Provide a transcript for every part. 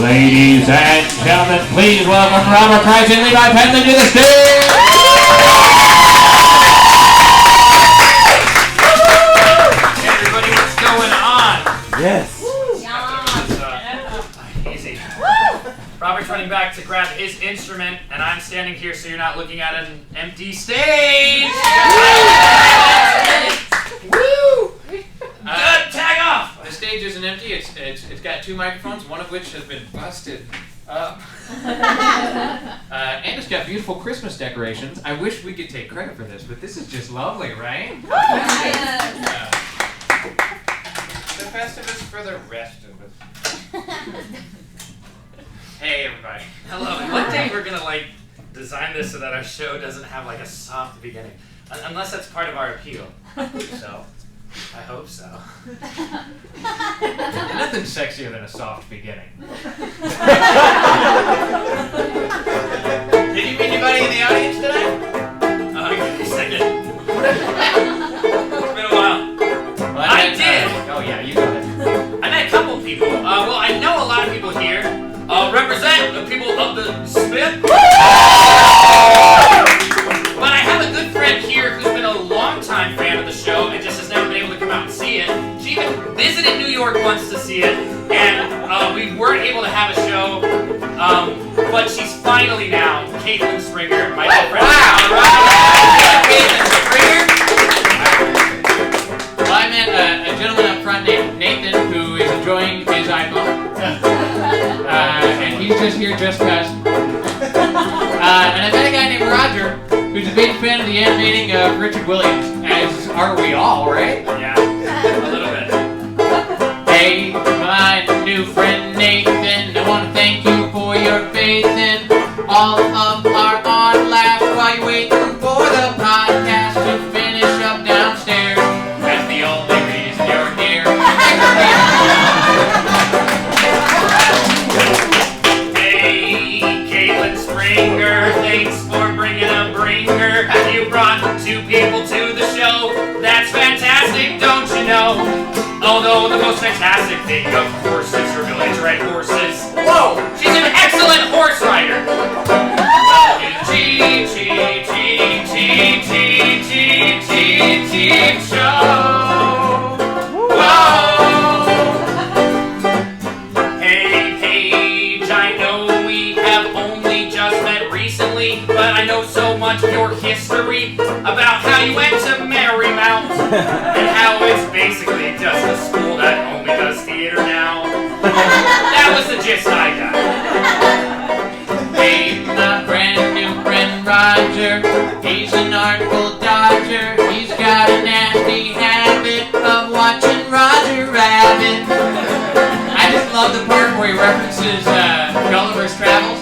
Ladies and gentlemen, please welcome Robert Price and Levi Penley to the stage! Hey everybody, what's going on? Yes. Easy. Robert's running back to grab his instrument, and I'm standing here so you're not looking at an empty stage! Woo! Tag off! The stage isn't empty. It's got two microphones, one of which has been busted up. And it's got beautiful Christmas decorations. I wish we could take credit for this, but this is just lovely, right? The Festivus for the rest of us. Hey everybody. Hello. One day we're gonna design this so that our show doesn't have a soft beginning. Unless that's part of our appeal. So I hope so. Nothing sexier than a soft beginning. Did you meet anybody in the audience today? Yes, I did. It's been a while. Well, I did. Oh yeah, you go ahead. I met a couple of people. Well, I know a lot of people here. Represent the people of the Smith. But I have a good friend here who's been a longtime fan of the show and just has never been able to come out and see it. She even visited New York once to see it, and we weren't able to have a show. But she's finally now Caitlin Springer, my good friend. Wow! Right. Caitlin Springer. Well, I met a gentleman up front named Nathan who is enjoying his iPhone. And he's just here just because. And I met a guy named Roger who's a big fan of the animating of Richard Williams, as are we all, right? Yeah, a little bit. Hey, my new friend Nathan, I want to thank you for your faith in all of our odd laughs while you're waiting for the podcast to finish up downstairs. That's the only reason you're here. Hey, Caitlin Springer, thanks for bringing a bringer. You brought two people to the show. That's fantastic, don't you know? Although the most fantastic thing, of course, is her ability to ride horses. Whoa! She's an excellent horse rider! Cheep, cheep, cheep, cheep, cheep, cheep, cheep, cheep show! Whoa! Hey, Paige, I know we have only just met recently, but I know so much of your history about how you went to Marymount and how it's basically just a school that only does theater now. That was the gist I got. Hey, my brand new friend Roger, he's an artful dodger. He's got a nasty habit of watching Roger Rabbit. I just love the part where he references Gulliver's Travels.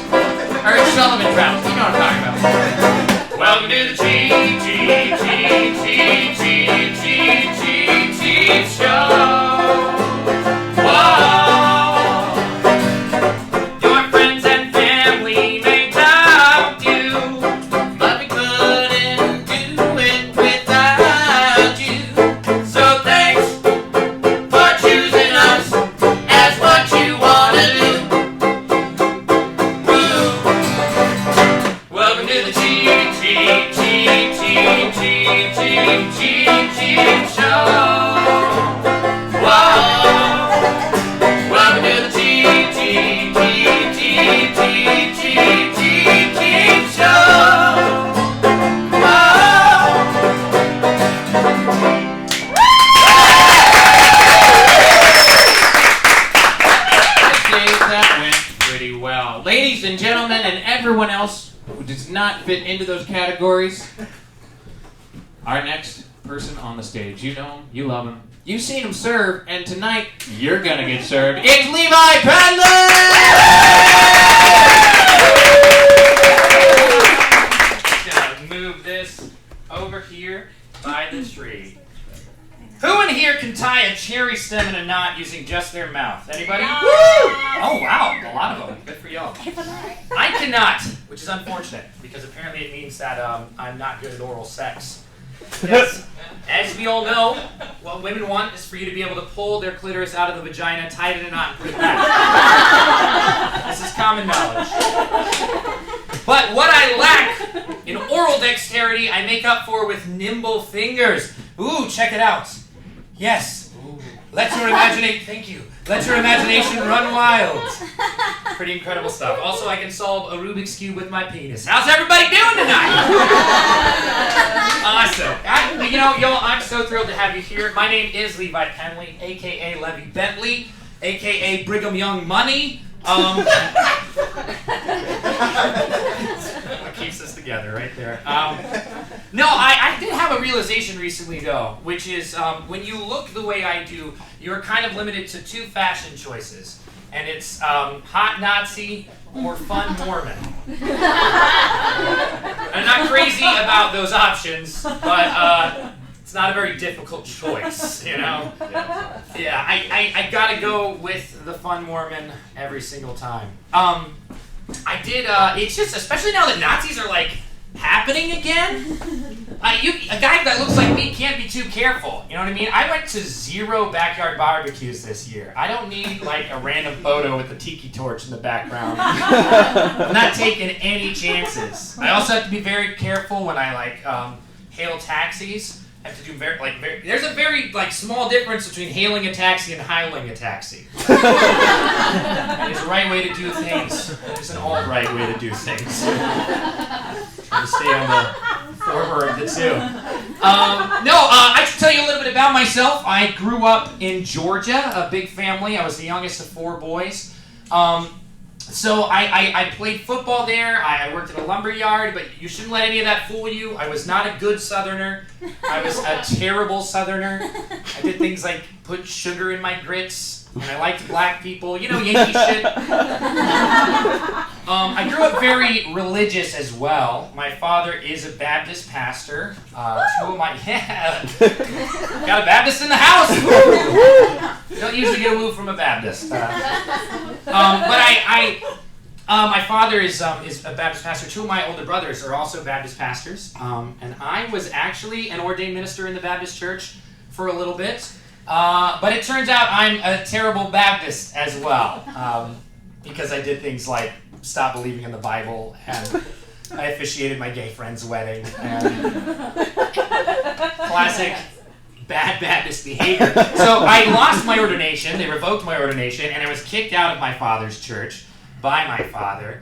Or Sullivan Travels, you know what I'm talking about. Welcome to the Cheep, Cheep, Cheep, Cheep, Cheep, Cheep, Cheep, Cheep show. Whoa! Your friends and family may doubt you, But we couldn't do it without you. so thanks For choosing us as what you wanna do. Woo. Welcome to the Cheep, Cheep, Cheep, Cheep, Cheep, Cheep, Cheep, Cheep show. Whoa! Welcome to the Cheep, Cheep, Cheep, Cheep, Cheep, Cheep, Cheep, Cheep show. Whoa! That went pretty well. Ladies and gentlemen, and everyone else who does not fit into those categories, our next person on the stage. You know him, you love him, you've seen him serve, and tonight you're gonna get served. It's Levi Penley! Gonna move this over here by the tree. Who in here can tie a cherry stem in a knot using just their mouth? Anybody? Woo! Oh wow, a lot of them. Good for y'all. I cannot, which is unfortunate because apparently it means that I'm not good at oral sex. Yes. As we all know, what women want is for you to be able to pull their clitoris out of the vagina, tie it in a knot, and put it back. common knowledge. But what I lack in oral dexterity, I make up for with nimble fingers. Ooh, check it out. Yes. Ooh. Let your imagination, thank you. Let your imagination run wild. Pretty incredible stuff. Also, I can solve a Rubik's Cube with my penis. How's everybody doing tonight? Awesome. I'm so thrilled to have you here. My name is Levi Penley, a.k.a. Levy Bentley, a.k.a. Brigham Young Money. What keeps us together right there. I did have a realization recently, though, which is when you look the way I do, you're kind of limited to two fashion choices. And it's hot Nazi or fun Mormon. I'm not crazy about those options, but it's not a very difficult choice, you know? Yeah, I gotta go with the fun Mormon every single time. It's just, especially now that Nazis are, like, happening again, a guy that looks like me can't be too careful, you know what I mean? I went to 0 backyard barbecues this year. I don't need, like, a random photo with a tiki torch in the background. I'm not taking any chances. I also have to be very careful when I, like, hail taxis. I have to do there's a very small difference between hailing a taxi and hiling a taxi. There's a right way to do things. There's an all-right way to do things. I'm gonna stay on the former of the two. I should tell you a little bit about myself. I grew up in Georgia, a big family. I was the youngest of 4 boys. So I played football there. I worked at a lumber yard, but you shouldn't let any of that fool you. I was not a good Southerner. I was a terrible Southerner. I did things like put sugar in my grits, and I liked black people. You know, Yankee shit. I grew up very religious as well. My father is a Baptist pastor. Got a Baptist in the house. You don't usually get a woo from a Baptist. My father is a Baptist pastor. 2 of my older brothers are also Baptist pastors. And I was actually an ordained minister in the Baptist church for a little bit. But it turns out I'm a terrible Baptist as well. Because I did things like stop believing in the Bible, and I officiated my gay friend's wedding, and classic bad Baptist behavior. So I lost my ordination, they revoked my ordination, and I was kicked out of my father's church by my father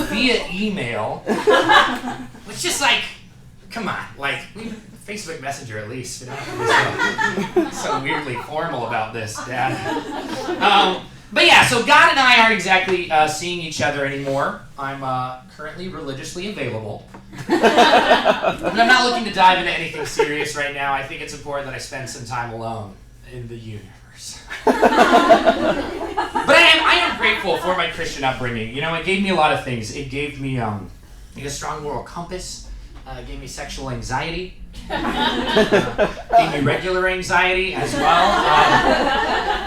via email. It's just like, come on, Facebook Messenger at least. You know, so weirdly formal about this, Dad. But yeah, so God and I aren't exactly seeing each other anymore. I'm currently religiously available. But I'm not looking to dive into anything serious right now. I think it's important that I spend some time alone in the universe. But I am grateful for my Christian upbringing. You know, it gave me a lot of things. It gave me a strong moral compass. It gave me sexual anxiety. Gave me regular anxiety as well.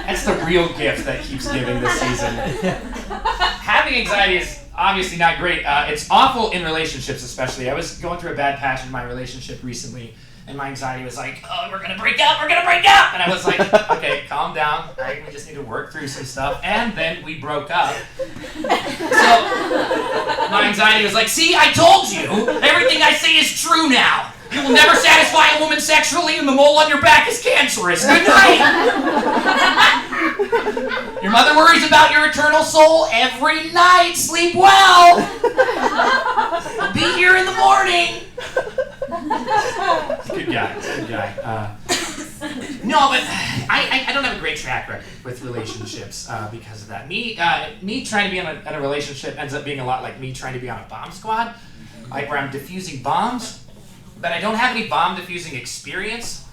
That's the real gift that keeps giving this season. Having anxiety is obviously not great. It's awful in relationships, especially. I was going through a bad patch in my relationship recently, and my anxiety was like, "Oh, we're gonna break up! We're gonna break up!" And I was like, "Okay, calm down. Right? We just need to work through some stuff." And then we broke up. So my anxiety was like, "See, I told you. Everything I say is true now. You will never satisfy a woman sexually, and the mole on your back is cancerous. Good night." Your mother worries about your eternal soul every night. Sleep well. I'll be here in the morning. Good guy. No, but I don't have a great track record with relationships because of that. Me trying to be in a relationship ends up being a lot like me trying to be on a bomb squad, like where I'm defusing bombs, but I don't have any bomb defusing experience.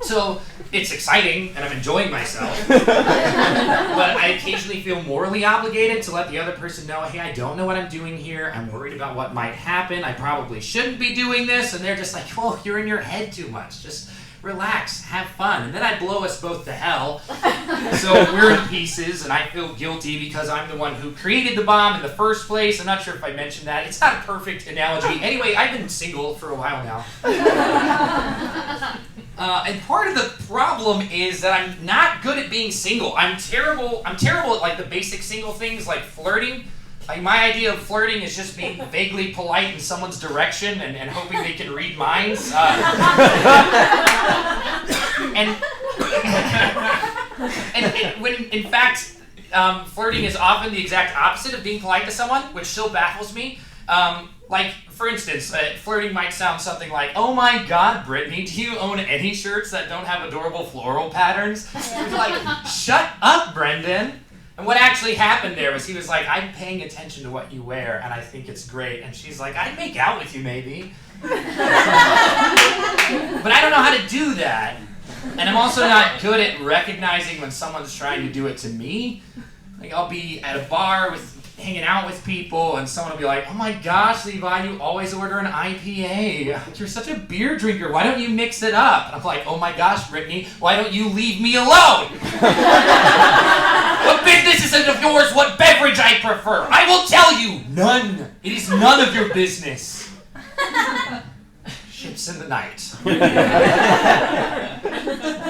So it's exciting and I'm enjoying myself, but I occasionally feel morally obligated to let the other person know, hey, I don't know what I'm doing here. I'm worried about what might happen. I probably shouldn't be doing this. And they're just like, oh, you're in your head too much. Just relax, have fun. And then I'd blow us both to hell. So we're in pieces, and I feel guilty because I'm the one who created the bomb in the first place. I'm not sure if I mentioned that. It's not a perfect analogy. Anyway, I've been single for a while now. And part of the problem is that I'm not good at being single. I'm terrible at like the basic single things like flirting. Like my idea of flirting is just being vaguely polite in someone's direction and hoping they can read minds. When in fact, flirting is often the exact opposite of being polite to someone, which still baffles me. Like, for instance, flirting might sound something like, "Oh my God, Brittany, do you own any shirts that don't have adorable floral patterns?" Like, shut up, Brendan. And what actually happened there was he was like, "I'm paying attention to what you wear, and I think it's great." And she's like, "I'd make out with you, maybe." But I don't know how to do that. And I'm also not good at recognizing when someone's trying to do it to me. Like, I'll be at a bar hanging out with people, and someone will be like, "Oh my gosh, Levi, you always order an IPA. You're such a beer drinker. Why don't you mix it up?" And I'm like, "Oh my gosh, Brittany, why don't you leave me alone? What business is it of yours what beverage I prefer? I will tell you, none. It is none of your business." Ships in the night. But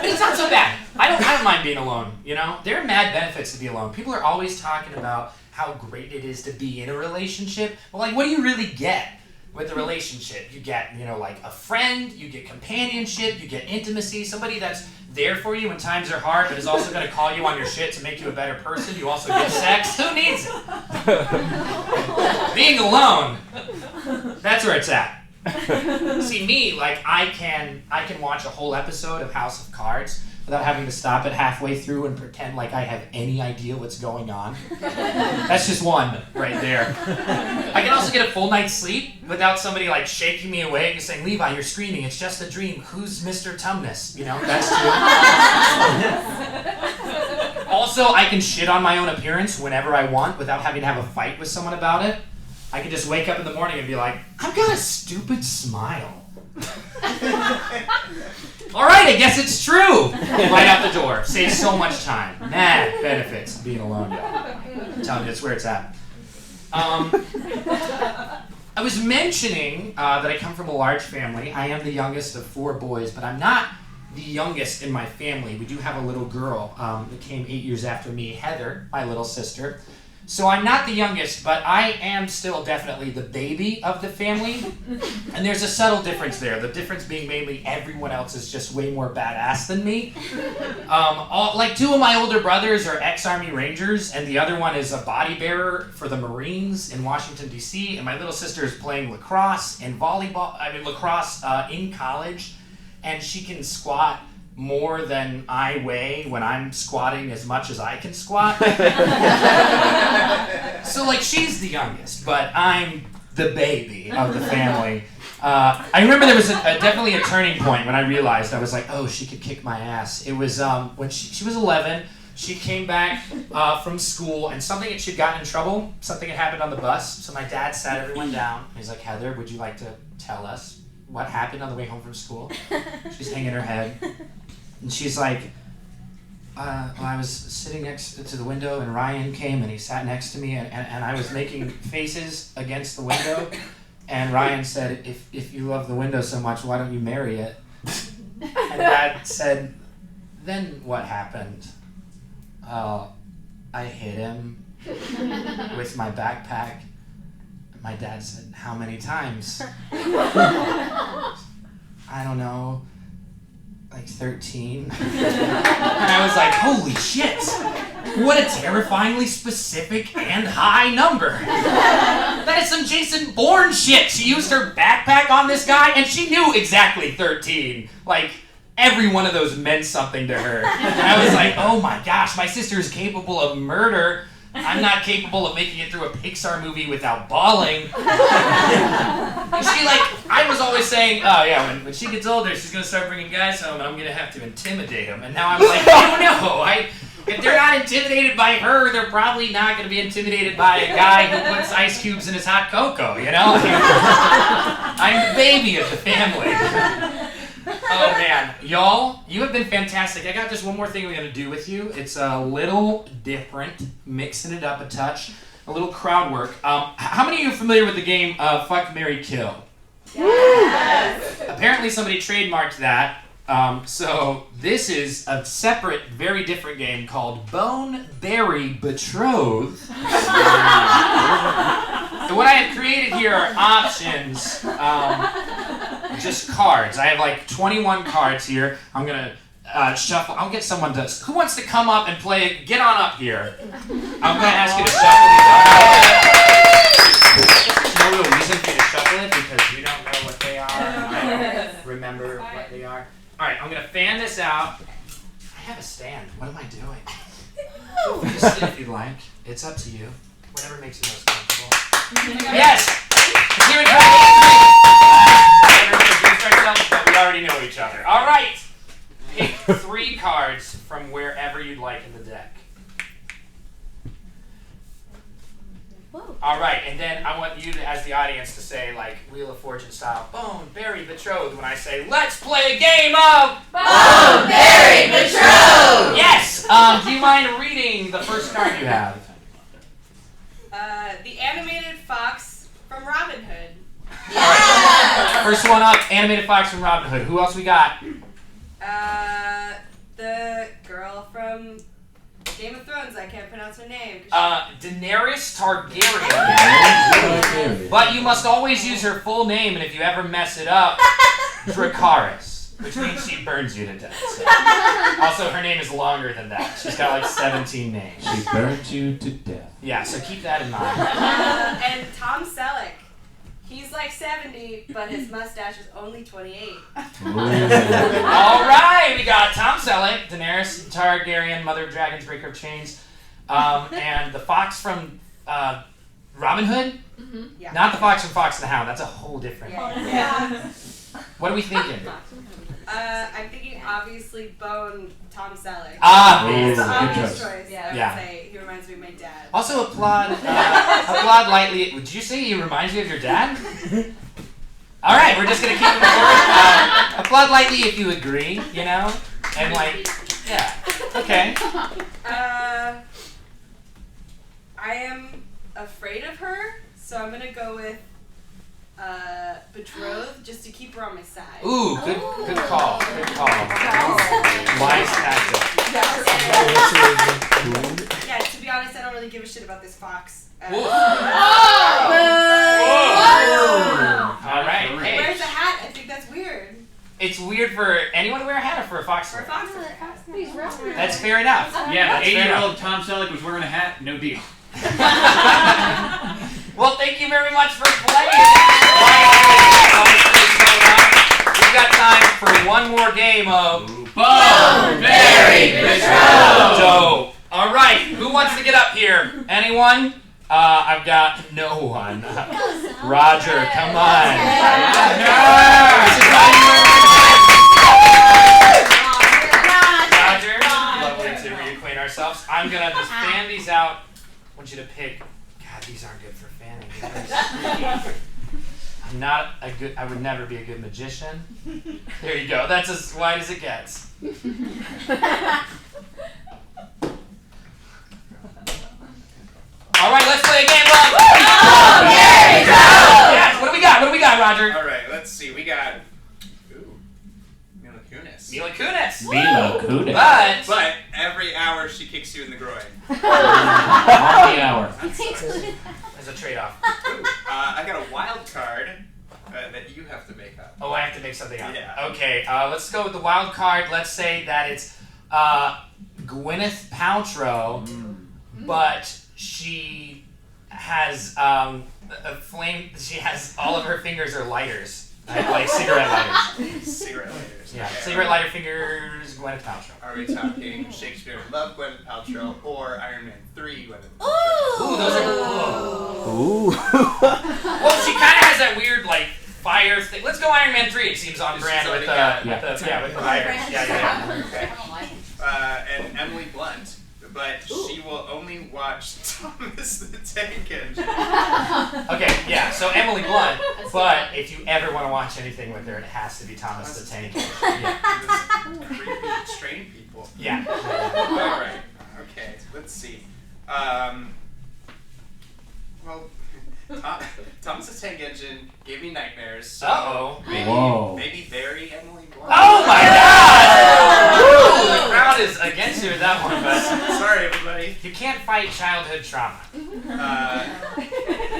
it's not so bad. I don't mind being alone, you know? There are mad benefits to be alone. People are always talking about how great it is to be in a relationship. Well, like, what do you really get with a relationship? You get, you know, like a friend, you get companionship, you get intimacy, somebody that's there for you when times are hard, but is also going to call you on your shit to make you a better person. You also get sex. Who needs it? Being alone, that's where it's at. See, me, like, I can watch a whole episode of House of Cards without having to stop it halfway through and pretend like I have any idea what's going on. That's just one right there. I can also get a full night's sleep without somebody like shaking me awake and saying, "Levi, you're screaming, it's just a dream. Who's Mr. Tumnus?" You know, that's true. Also, I can shit on my own appearance whenever I want without having to have a fight with someone about it. I can just wake up in the morning and be like, "I've got a stupid smile." Alright, I guess it's true. Right out the door. Saves so much time. Mad benefits of being alone, y'all. I'm telling you, that's where it's at. I was mentioning that I come from a large family. I am the youngest of 4 boys, but I'm not the youngest in my family. We do have a little girl that came 8 years after me, Heather, my little sister. So I'm not the youngest, but I am still definitely the baby of the family. And there's a subtle difference there. The difference being mainly everyone else is just way more badass than me. Like 2 of my older brothers are ex-Army Rangers, and the other one is a body bearer for the Marines in Washington, D.C. And my little sister is playing lacrosse in college, and she can squat more than I weigh when I'm squatting as much as I can squat. So, like, she's the youngest, but I'm the baby of the family. I remember there was definitely a turning point when I realized, I was like, oh, she could kick my ass. It was when she was 11, she came back from school, and she'd gotten in trouble. Something had happened on the bus, so my dad sat everyone down. He's like, "Heather, would you like to tell us what happened on the way home from school?" She's hanging her head. And she's like, I was sitting next to the window, and Ryan came and he sat next to me, and I was making faces against the window, and Ryan said, if you love the window so much, why don't you marry it?" And Dad said, "Then what happened?" "I hit him with my backpack." My dad said, "How many times?" "I don't know. Like 13. And I was like, holy shit! What a terrifyingly specific and high number. That is some Jason Bourne shit. She used her backpack on this guy, and she knew exactly 13. Like, every one of those meant something to her. And I was like, oh my gosh, my sister is capable of murder. I'm not capable of making it through a Pixar movie without bawling. I was always saying, oh yeah, when she gets older, she's gonna start bringing guys home, and I'm gonna have to intimidate them. And now I'm like, oh no, if they're not intimidated by her, they're probably not gonna be intimidated by a guy who puts ice cubes in his hot cocoa, you know? I'm the baby of the family. Oh man, y'all, you have been fantastic. I got just one more thing we're gonna do with you. It's a little different, mixing it up a touch, a little crowd work. How many of you are familiar with the game Fuck, Marry, Kill? Yes. Apparently somebody trademarked that. So this is a separate, very different game called Bone, Berry, Betroth. So what I have created here are options, just cards. I have like 21 cards here. I'm gonna shuffle. I'll get someone to. Who wants to come up and play? Get on up here. I'm gonna ask you to shuffle these up. There's no real reason for you to shuffle it because you don't know what they are. I don't remember what they are. All right, I'm gonna fan this out. I have a stand. What am I doing? You can sit if you like. It's up to you. Whatever makes you most comfortable. Yes! Here we go! Everyone introduce ourselves, but we already know each other. All right! Pick 3 cards from wherever you'd like in the deck. All right, and then I want you to, as the audience, to say, like, Wheel of Fortune style, Bone, Berry, Betrothed, when I say, let's play a game of Bone, Berry, Betrothed! Yes! Do you mind reading the first card you have? The animated fox from Robin Hood. Yeah! First one up, animated fox from Robin Hood. Who else we got? The girl from Game of Thrones. I can't pronounce her name. Daenerys Targaryen. But you must always use her full name, and if you ever mess it up, Dracarys, which means she burns you to death. So. Also, her name is longer than that. She's got like 17 names. She burnt you to death. Yeah, so keep that in mind. And Tom Selleck. He's like 70, but his mustache is only 28. All right, we got Tom Selleck, Daenerys Targaryen, Mother of Dragons, Breaker of Chains, and the fox from Robin Hood. Mm-hmm. Yeah. Not the fox from Fox and the Hound. That's a whole different. Yeah. What are we thinking? I'm thinking obviously Bone Tom Selleck. It's an good obvious choice. choice. I would Yeah. say he reminds me of my dad. Also applaud lightly. Did you say he reminds you of your dad? All right, we're just gonna keep it forward. Applaud lightly if you agree, you know, and like, yeah, okay. I am afraid of her, so I'm gonna go with Betrothed, just to keep her on my side. Ooh, good call. Good call. Wise tactic. Yeah, to be honest, I don't really give a shit about this fox. Whoa. All right. He Hey, wears a hat. I think that's weird. it's weird for anyone to wear a hat or for a fox to For a wear a fox to wear a hat. That's fair enough. Yeah, That's but fair 80-year-old Tom Selleck was wearing a hat, no deal. Well, thank you very much for playing. We've got time for one more game of Bone, Berry, Betrothed. Dope. All right, who wants to get up here? Anyone? I've got no one. Roger, come on. Roger, lovely to reacquaint ourselves. I'm gonna just fan these out. I want you to pick. God, these aren't good for fanning. I'm not a good. I would never be a good magician. There you go. That's as wide as it gets. All right, let's play a game of. Yes. What do we got? What do we got, Roger? All right, let's see. We got Mila Kunis. Mila Kunis. Mila Kunis. But every hour she kicks you in the groin. On the hour. There's a trade-off. I got a wild card that you have to make up. Oh, I have to make something up. Yeah. Okay, let's go with the wild card. Let's say that it's Gwyneth Paltrow, but she has a flame. She has all of her fingers are lighters, like cigarette lighters. Cigarette lighters. Yeah, Okay. cigarette lighter fingers. Gwyneth Paltrow. Are we talking Shakespeare in Love, Gwyneth Paltrow, or Iron Man 3, Gwyneth Paltrow? Ooh, those are. Ooh. Well, she kind of has that weird like fire thing. Let's go Iron Man 3. It seems on brand with the with the lighters. Yeah. Okay. And Emily Blunt, but she will only watch Thomas the Tank Engine. Okay, yeah, so Emily Blunt, but if you ever want to watch anything with her, it has to be Thomas the Tank Engine. Yeah. This creepy train people. Yeah. All right. Okay. Let's see. Well, Thomas the Tank Engine gave me nightmares. So Uh-oh. maybe bury Emily Blunt. Oh my God! Woo! The crowd is against you with that one, but Sorry, everybody. you can't fight childhood trauma.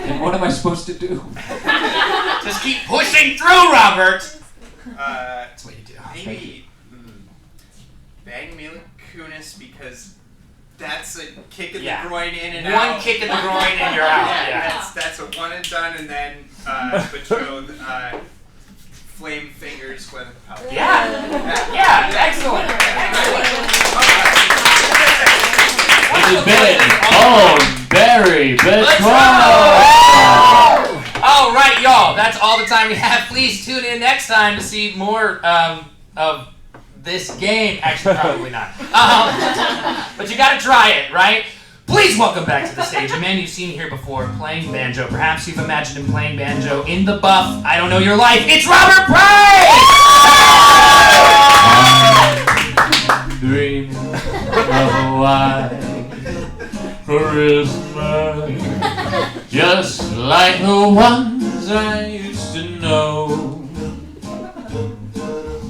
And what am I supposed to do? Just keep pushing through, Robert. That's what you do. Maybe bang Mila Kunis because that's a kick in the groin in and out. One kick in the groin and you're out. Yeah, that's a one and done, and then betrothed flame fingers with Paltrow. Yeah, excellent. This has been Very Betrothed. All right, y'all. That's all the time we have. Please tune in next time to see more of this game. Actually, probably not. But you gotta try it, right? Please welcome back to the stage a man you've seen here before playing banjo. Perhaps you've imagined him playing banjo in the buff. I don't know your life. It's Robert Price! Dream of a white Christmas, just like the ones I used to know,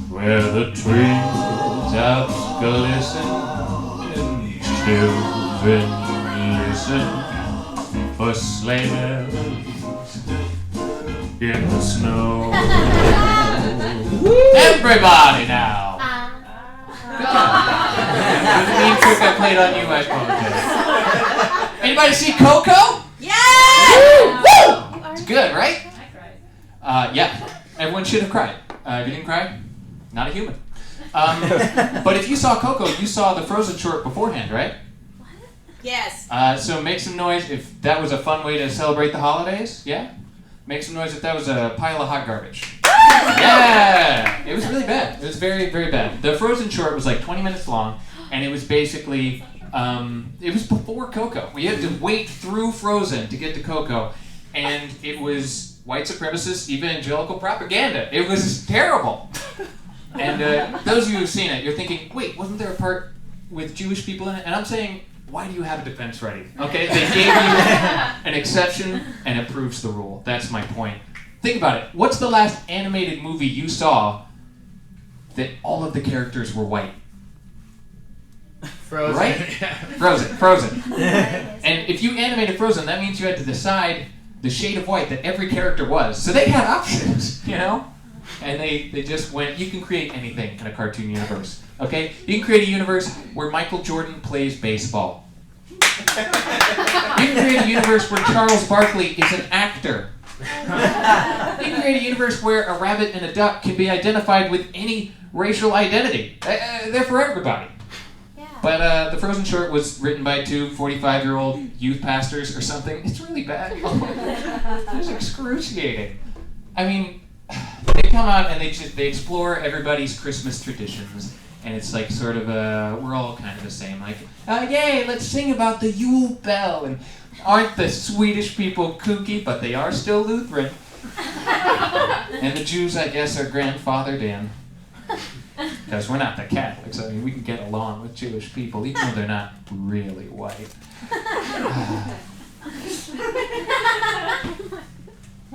where the treetops glisten and children listen for sleigh bells in the snow. Everybody now! Good job. The mean trick I played on you, I apologize. Anybody see Coco? Yeah! Woo! It's good, right? Yeah. Everyone should have cried. If you didn't cry, not a human. But if you saw Coco, you saw the Frozen short beforehand, right? Yes. So make some noise if that was a fun way to celebrate the holidays. Yeah? Make some noise if that was a pile of hot garbage. Yeah! It was really bad. It was very, very bad. The Frozen short was like 20 minutes long, and it was basically, it was before Coco. We had to wait through Frozen to get to Coco, and it was white supremacist evangelical propaganda. It was terrible. And those of you who've seen it, you're thinking, wait, wasn't there a part with Jewish people in it? And I'm saying, why do you have a defense ready? Okay, they gave you an exception, and it proves the rule. That's my point. Think about it. What's the last animated movie you saw that all of the characters were white? Frozen. Right? Frozen. And if you animated Frozen, that means you had to decide the shade of white that every character was. So they had options, you know? And they just went, you can create anything in a cartoon universe. Okay? You can create a universe where Michael Jordan plays baseball. You can create a universe where Charles Barkley is an actor. You can create a universe where a rabbit and a duck can be identified with any racial identity. They're for everybody. Yeah. But the Frozen short was written by two 45-year-old youth pastors or something. It's really bad. It's excruciating. I mean, they come out and they explore everybody's Christmas traditions. And it's like sort of we're all kind of the same. Like, yay, let's sing about the Yule Bell. And aren't the Swedish people kooky, but they are still Lutheran. And the Jews, I guess, are grandfathered in. Because we're not the Catholics. I mean, we can get along with Jewish people, even though they're not really white.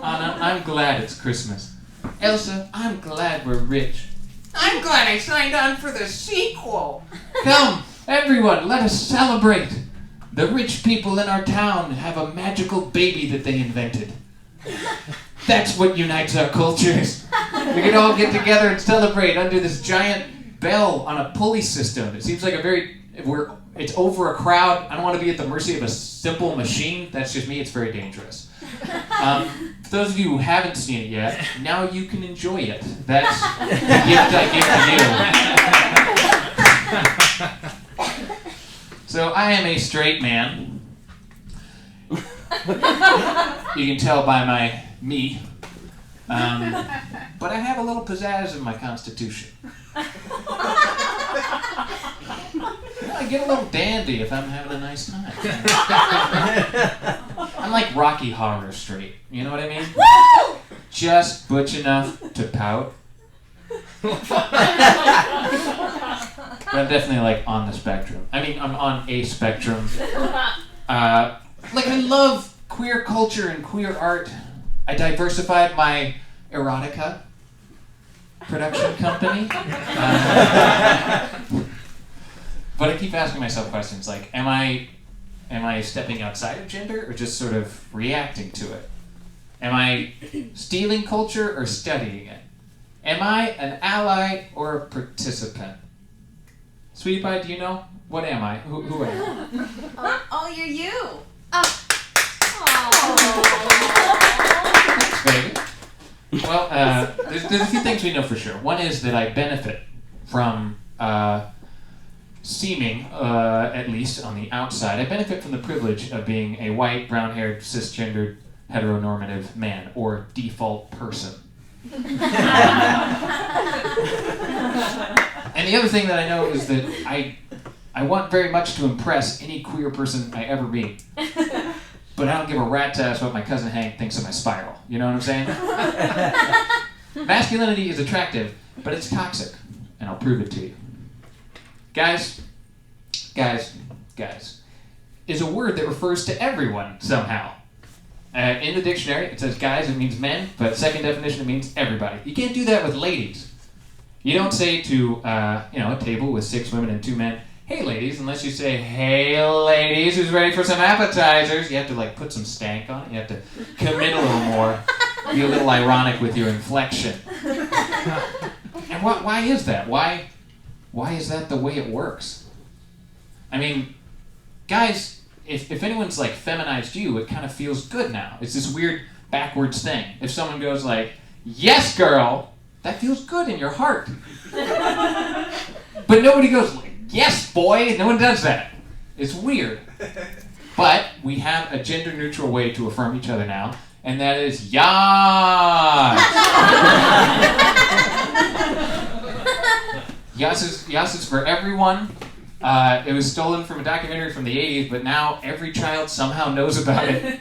Anna, I'm glad it's Christmas. Elsa, I'm glad we're rich. I'm glad I signed on for the sequel. Come, everyone, let us celebrate. The rich people in our town have a magical baby that they invented. That's what unites our cultures. We can all get together and celebrate under this giant bell on a pulley system. It seems like it's over a crowd. I don't want to be at the mercy of a simple machine. That's just me. It's very dangerous. For those of you who haven't seen it yet, now you can enjoy it. That's the gift I give to you. So I am a straight man. You can tell by my me. But I have a little pizzazz in my constitution. I get a little dandy if I'm having a nice time. I'm like Rocky Horror Street. You know what I mean? Woo! Just butch enough to pout. But I'm definitely like on the spectrum. I mean, I'm on a spectrum. Like I love queer culture and queer art. I diversified my erotica production company. But I keep asking myself questions like, am I stepping outside of gender or just sort of reacting to it? Am I stealing culture or studying it? Am I an ally or a participant? Sweetie Pie, do you know? What am I? Who am I? Oh, you're you. Thanks, baby. Well, there's a few things we know for sure. One is that I benefit from seeming, at least on the outside, I benefit from the privilege of being a white, brown-haired, cisgendered, heteronormative man, or default person. And the other thing that I know is that I want very much to impress any queer person I ever meet. But I don't give a rat's ass what my cousin Hank thinks of my spiral. You know what I'm saying? Masculinity is attractive, but it's toxic. And I'll prove it to you. Guys is a word that refers to everyone somehow. In the dictionary, it says guys, it means men, but second definition, it means everybody. You can't do that with ladies. You don't say to a table with 6 women and 2 men, hey ladies, unless you say, hey ladies, who's ready for some appetizers? You have to like put some stank on it. You have to commit a little more. Be a little ironic with your inflection. And why is that? Why is that the way it works? I mean, guys, if anyone's like feminized you, it kind of feels good now. It's this weird backwards thing. If someone goes like, yes girl, that feels good in your heart. But nobody goes like, yes boy, no one does that. It's weird. But we have a gender neutral way to affirm each other now, and that is yas. Yas is for everyone. It was stolen from a documentary from the 80s, but now every child somehow knows about it.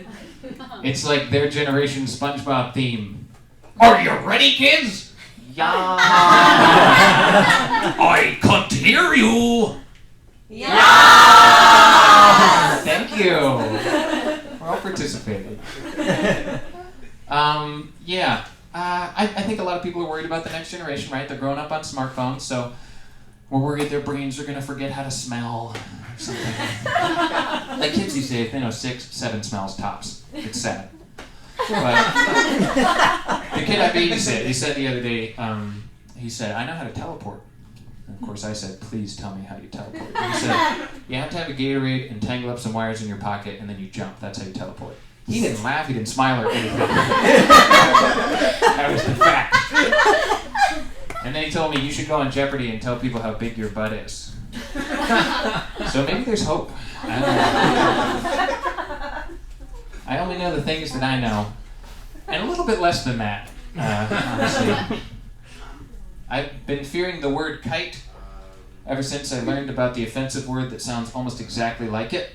It's like their generation's SpongeBob theme. Are you ready, kids? Yas. I can't hear you. Yes! Thank you. We're all participating. I think a lot of people are worried about the next generation, right? They're growing up on smartphones, so we're worried their brains are going to forget how to smell or something. Like kids these days, they know 6, 7 smells tops. It's sad. But the kid I babysit, he said the other day, he said, I know how to teleport. And of course I said, please tell me how you teleport. And he said, you have to have a Gatorade and tangle up some wires in your pocket and then you jump. That's how you teleport. He didn't laugh, he didn't smile or anything. That was the fact. And then he told me, you should go on Jeopardy and tell people how big your butt is. So maybe there's hope. I don't know. I only know the things that I know. And a little bit less than that, honestly. I've been fearing the word kite ever since I learned about the offensive word that sounds almost exactly like it.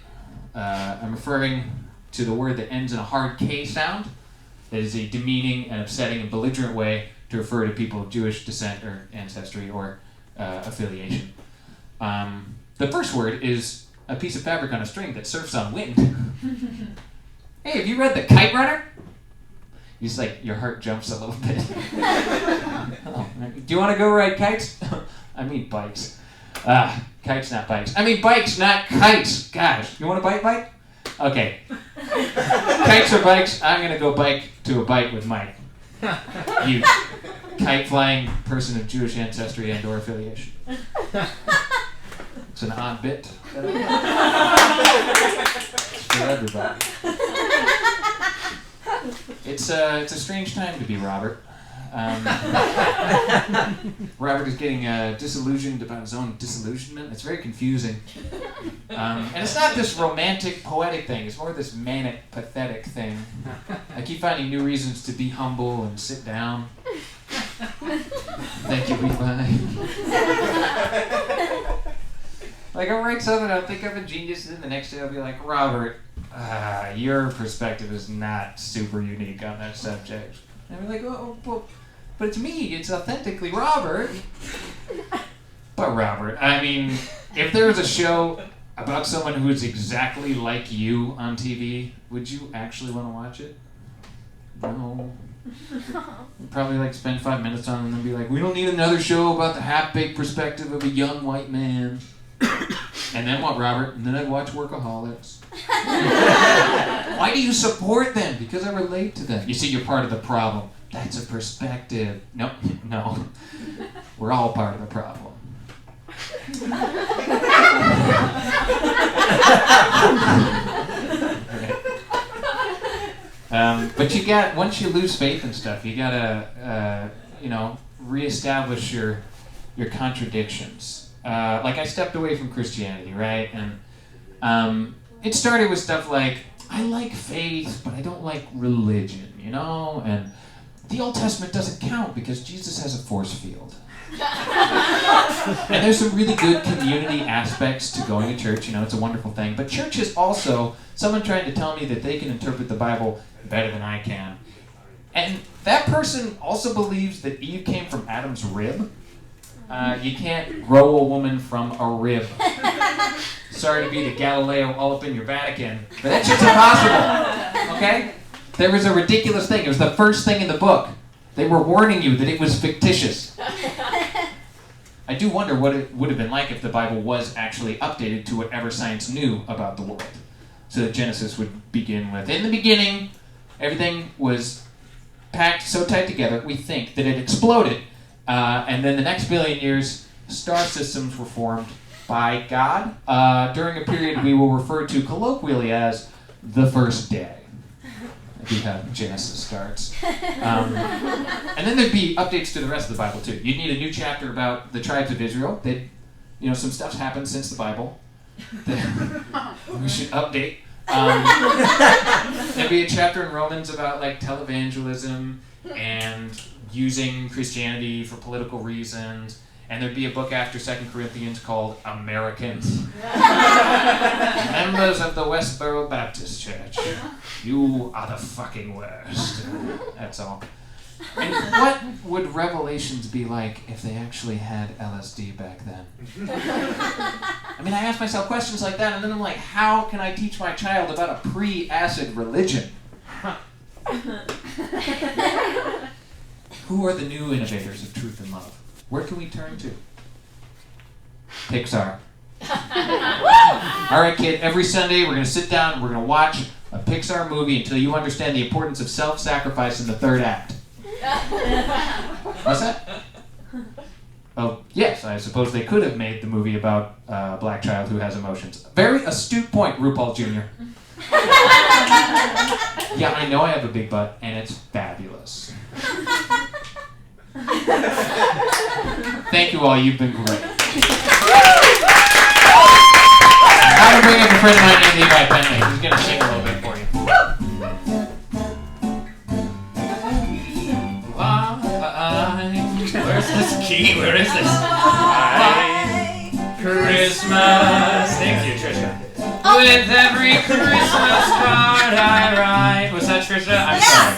I'm referring to the word that ends in a hard K sound. That is a demeaning and upsetting and belligerent way to refer to people of Jewish descent or ancestry or affiliation. The first word is a piece of fabric on a string that surfs on wind. Hey, have you read The Kite Runner? He's like, your heart jumps a little bit. Oh, do you want to go ride kites? I mean bikes. Kites, not bikes. I mean bikes, not kites. Gosh, you want to bike? Okay. Kites or bikes? I'm going to go bike to a bike with Mike. You kite-flying person of Jewish ancestry and or affiliation. It's an odd bit. It's for everybody. It's a strange time to be Robert. Robert is getting disillusioned about his own disillusionment. It's very confusing. And it's not this romantic, poetic thing. It's more this manic, pathetic thing. I keep finding new reasons to be humble and sit down. Thank you, Levi. Like, I'll write something, I'll think I'm a genius, and then the next day I'll be like, Robert, your perspective is not super unique on that subject. And I'll be like, oh, well, but it's me, it's authentically Robert. But Robert, I mean, if there was a show about someone who is exactly like you on TV, would you actually want to watch it? No. You'd probably like spend 5 minutes on it and then be like, we don't need another show about the half-baked perspective of a young white man. And then what, Robert? And then I'd watch Workaholics. Why do you support them? Because I relate to them. You see, you're part of the problem. That's a perspective. No. We're all part of the problem. But you got, once you lose faith and stuff, you gotta, reestablish your contradictions. Like, I stepped away from Christianity, right? And it started with stuff like, I like faith, but I don't like religion, And the Old Testament doesn't count because Jesus has a force field. And there's some really good community aspects to going to church, it's a wonderful thing. But church is also someone trying to tell me that they can interpret the Bible better than I can. And that person also believes that Eve came from Adam's rib. You can't grow a woman from a rib. Sorry to be the Galileo all up in your Vatican, but that shit's impossible, okay? There was a ridiculous thing. It was the first thing in the book. They were warning you that it was fictitious. I do wonder what it would have been like if the Bible was actually updated to whatever science knew about the world. So that Genesis would begin with, in the beginning, everything was packed so tight together, we think, that it exploded. And then the next billion years, star systems were formed by God during a period we will refer to colloquially as the first day. Be how Genesis starts. And then there'd be updates to the rest of the Bible too. You'd need a new chapter about the tribes of Israel. Some stuff's happened since the Bible that we should update. There'd be a chapter in Romans about like televangelism and using Christianity for political reasons. And there'd be a book after 2 Corinthians called Americans. Members of the Westboro Baptist Church. You are the fucking worst. That's all. And what would Revelations be like if they actually had LSD back then? I mean, I ask myself questions like that, and then I'm like, how can I teach my child about a pre-acid religion? Who are the new innovators of truth and love? Where can we turn to? Pixar. All right, kid, every Sunday we're going to sit down and we're going to watch a Pixar movie until you understand the importance of self-sacrifice in the third act. What's that? Oh, yes, I suppose they could have made the movie about a black child who has emotions. Very astute point, RuPaul Jr. Yeah, I know I have a big butt, and it's fabulous. Thank you all, you've been great. I'm going to bring up a friend of mine named Levi Bentley. He's going to sing a little bit for you. Where's this key? Where is this? Christmas. Thank you, Trisha. With every Christmas card I write. Was that Trisha? I'm sorry.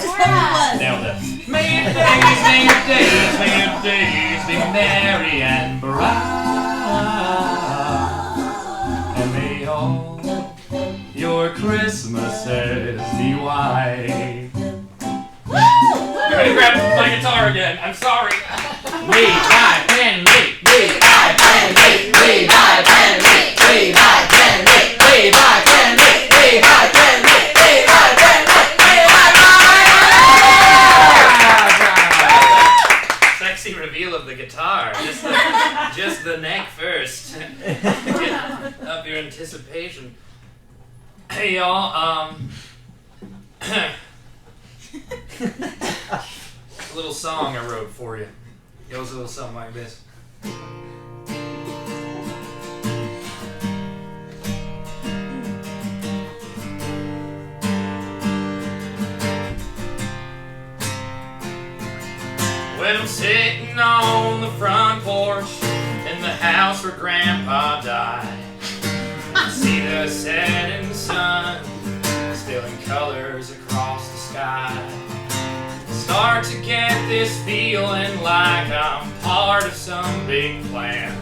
Nailed it. May your days be merry and bright. And may all your Christmases be white. I'm gonna grab my guitar again. I'm sorry. Levi Bentley. Levi Bentley. Levi Bentley. Levi Bentley. Levi Bentley. Levi Bentley. Levi Bentley. Sexy reveal of the guitar. Just the neck first. Get up your anticipation. Hey y'all, a little song I wrote for you. It goes a little something like this. When I'm sitting on the front porch in the house where Grandpa died, see the setting sun spilling colors across the sky. Start to get this feeling like I'm part of some big plan.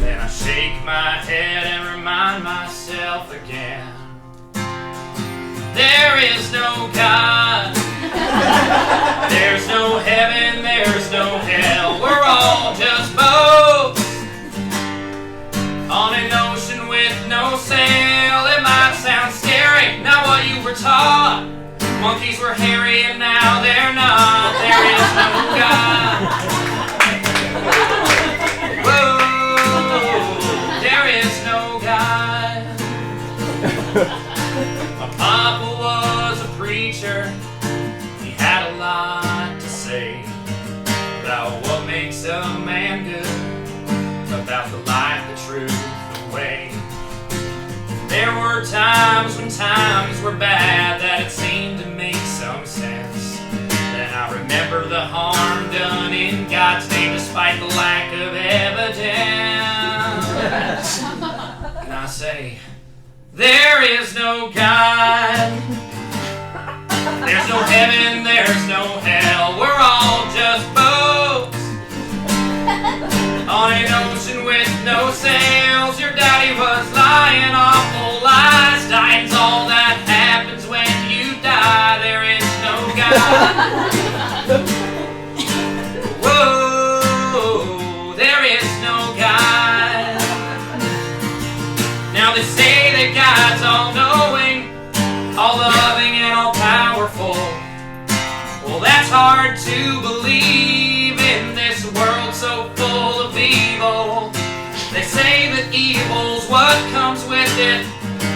Then I shake my head and remind myself again, there is no God, there's no heaven, there's no hell. We're all just boats on an ocean with no sail. It might sound scary, not what you were taught. Monkeys were hairy and now they're not. There is no God. Whoa, there is no God. My papa was a preacher. He had a lot to say about what makes a man good, about the life, the truth, the way. There were times when times were bad that it seemed to make some sense. Then I remember the harm done in God's name despite the lack of evidence. And I say, there is no God, there's no heaven, there's no hell. We're all just boats on an ocean with no sails. Your daddy was lying, awful lies. Dying's all that happens when you die. There is no God. Whoa, there is no God. Now they say that God's all-knowing, all-loving, and all-powerful. Well, that's hard to believe in this world so full of evil. They say that evil's what comes with it.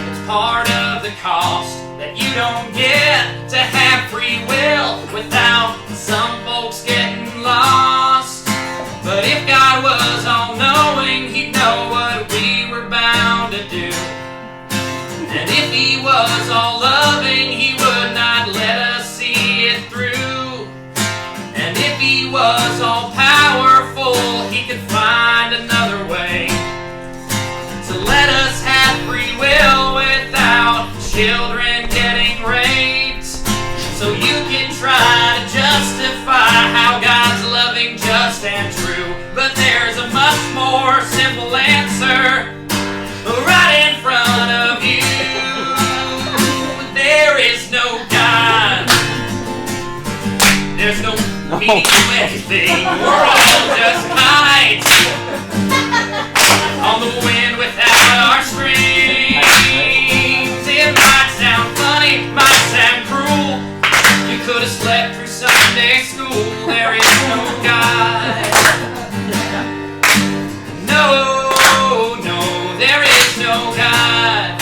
It's part of the cost that you don't get to have free will without some folks getting lost. But if God was all-knowing, he'd know what we were bound to do. And if he was all-loving, he would not let us see it through. And if he was all-powerful, he could find another way to let us have free will without children getting raped. So you can try to justify how God's loving, just, and true. But there's a much more simple answer right in front of you. There is no God. There's no meaning to anything. We're all just kites on the wind without our strings. It might sound funny, might sound cruel. You could have slept through Sunday school. There is no God. No, no, there is no God.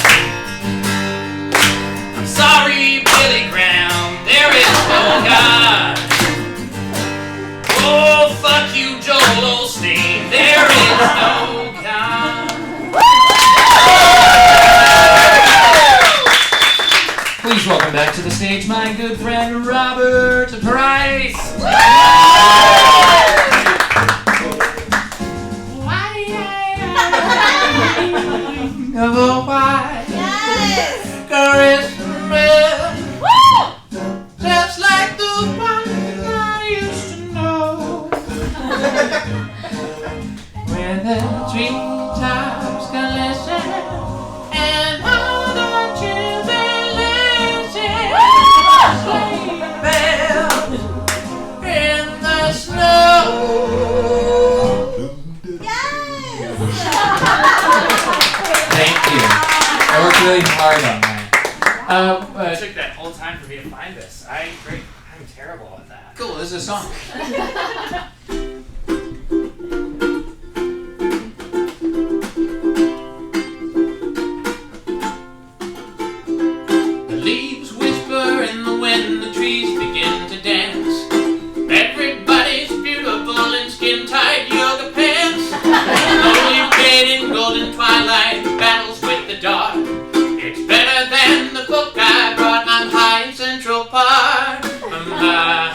I'm sorry, Billy Graham, there is no God. Oh, fuck you, Joel Osteen, there is no God. Please welcome back to the stage my good friend Robert Price. Of a white Christmas, just like the one I used to know, where the treetops glisten and all the children listen, sleigh bells in the snow. Thank you. I worked really hard on that. It took that whole time for me to find this. I'm terrible at that. Cool, this is a song. The leaves whisper in the wind, the trees begin to dance. Everybody's beautiful in skin-tight yoga pants. Slowly fading golden twilight battles with the dark. It's better than the book I brought. I'm high in Central Park. I'm high.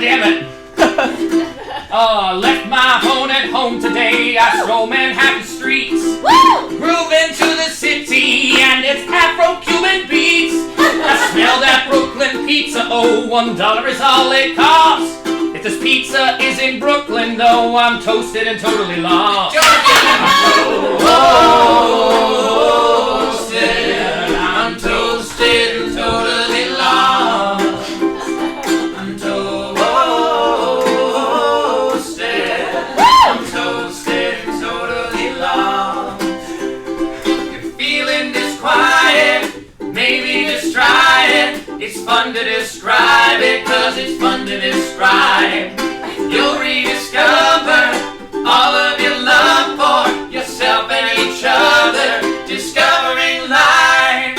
damn it! Left my phone at home today. I stroll Manhattan streets. Groove into the city and its Afro-Cuban beats. I smell that Brooklyn pizza. Oh, $1 is all it costs. If this pizza is in Brooklyn, though, I'm toasted and totally lost. I'm toasted and totally lost. I'm toasted and totally lost. You're feeling disquiet, maybe just try it. It's fun to describe it, 'cause it's fun to describe. You'll rediscover all of your love for yourself and each other. Discovering life.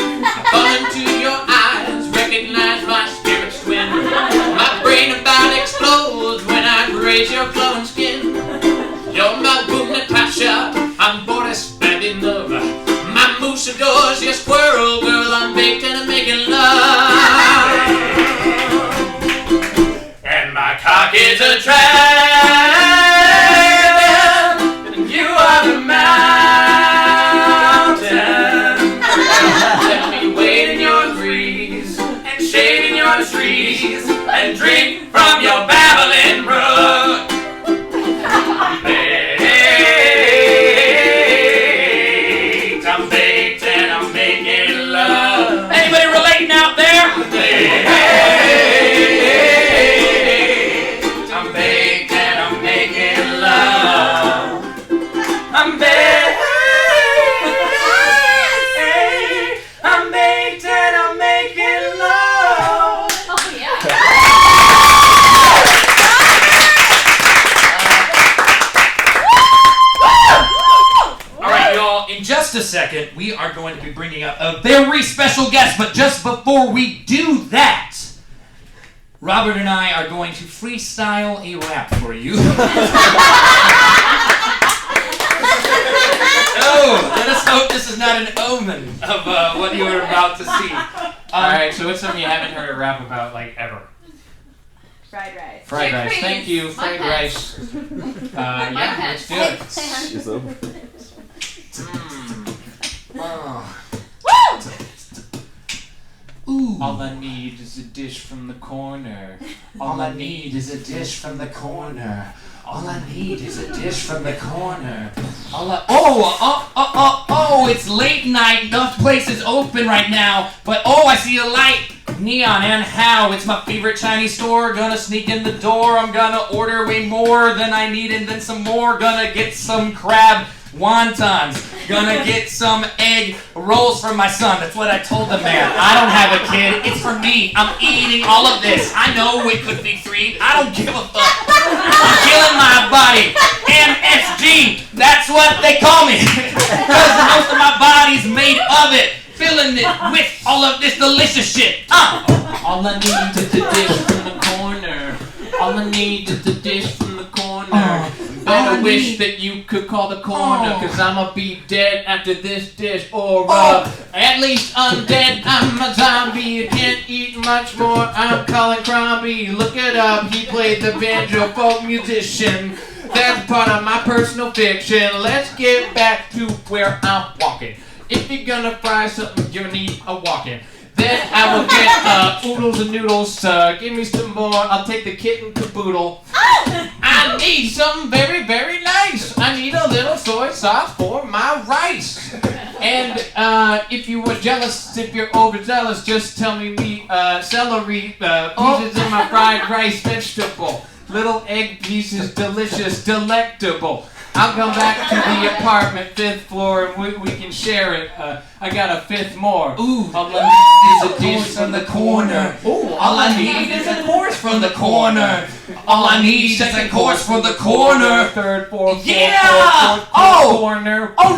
Fall into your eyes, recognize my spirit's twin. My brain about explodes when I graze your glowing skin. You're my boom Natasha, I'm Boris Badinov. My moose adores your squirrel, girl, I'm baked and I'm making love. And my cock is a dragon, and you are the mountain. Let me wade in your breeze, and shade in your trees, and drink from your babbling brook. I'm baked and I'm making love. Anybody relating out there? I'm baked and I'm making love. I'm baked. I'm baked and I'm making love. Oh, yeah. All right, y'all, in just a second, we are going to be bringing up a very special guest, but just before we do that, Robert and I are going to freestyle a rap for you. Oh, let us hope this is not an omen of what you are about to see. Alright, so what's something you haven't heard a rap about, like, ever? Fried rice. Fried rice. Chickpeas. Thank you. My Fried pet. rice. Yeah, let's do it. Ooh. All I need is a dish from the corner. All I need is a dish from the corner. All I need is a dish from the corner. Oh, it's late night. The place is open right now. But I see a light. Neon and how. It's my favorite Chinese store. Gonna sneak in the door. I'm gonna order way more than I need and then some more. Gonna get some crab wontons. Gonna get some egg rolls for my son. That's what I told the man. I don't have a kid. It's for me. I'm eating all of this. I know it could be free. I don't give a fuck. I'm killing my body. MSG. That's what they call me. Because most of my body's made of it. Filling it with all of this delicious shit. All I need is a dish from the corner. All I need is a dish from the corner. Better wish that you could call the corner, 'cause I'ma be dead after this dish. Or at least undead. I'm a zombie. I can't eat much more. I'm Colin Crombie. Look it up. He played the banjo folk musician. That's part of my personal fiction. Let's get back to where I'm walking. If you're gonna fry something, you need a walk-in. Then I will get oodles and noodles. Give me some more. I'll take the kitten caboodle. I need something very, very nice. I need a little soy sauce for my rice. And if you were jealous, if you're overzealous, just tell me celery pieces in my fried rice vegetable. Little egg pieces, delicious, delectable. I'll come back to the apartment, 5th floor, and we can share it. I got a 5th more. Ooh. All I need is a dish from the corner. Ooh, all I need is a course from the corner. All I need is a course for the corner. 3rd, 4th, Yeah! 4th corner. Oh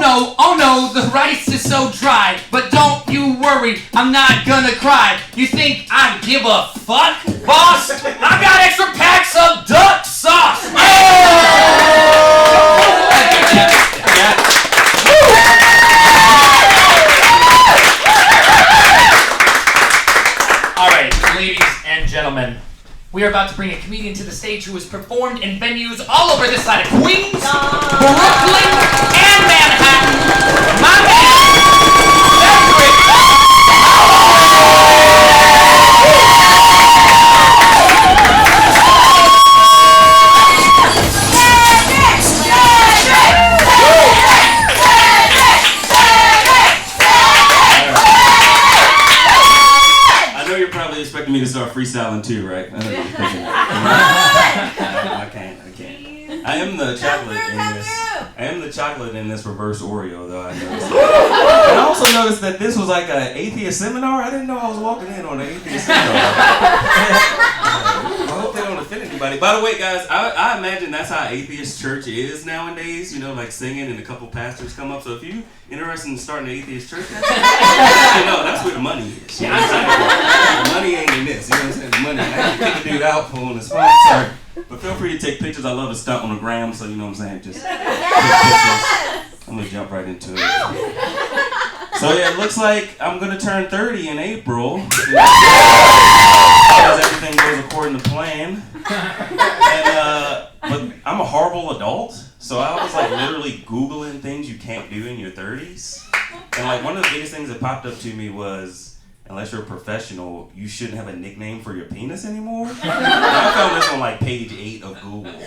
no, the rice is so dry. But don't you worry, I'm not gonna cry. You think I give a fuck, boss? I got extra packs of duck sauce. All right, ladies and gentlemen, We are about to bring a comedian to the stage who has performed in venues all over this side of Queens, Brooklyn, and Manhattan. My man, Cedrick expecting me to start freestyling too, right? I can't. I am the chocolate in this. I am the chocolate in this reverse Oreo, though. I noticed. And I also noticed that this was like an atheist seminar. I didn't know I was walking in on an atheist seminar. I hope they don't offend anybody. By the way, guys, I imagine that's how atheist church is nowadays. You know, like singing and a couple pastors come up. So if you interested in starting an atheist church, that's where the money is. You know what I'm saying? The money ain't in this. You know what I'm saying? The money. I can kick a dude out for on the spot. Sorry. But feel free to take pictures. I love to stunt on the gram, so you know what I'm saying? Just take pictures. I'm going to jump right into it. So yeah, it looks like I'm going to turn 30 in April. As everything goes according to plan. But I'm a horrible adult, so I was like literally Googling things you can't do in your 30s. And like one of the biggest things that popped up to me was, unless you're a professional, you shouldn't have a nickname for your penis anymore. And I found this on like page 8 of Google. And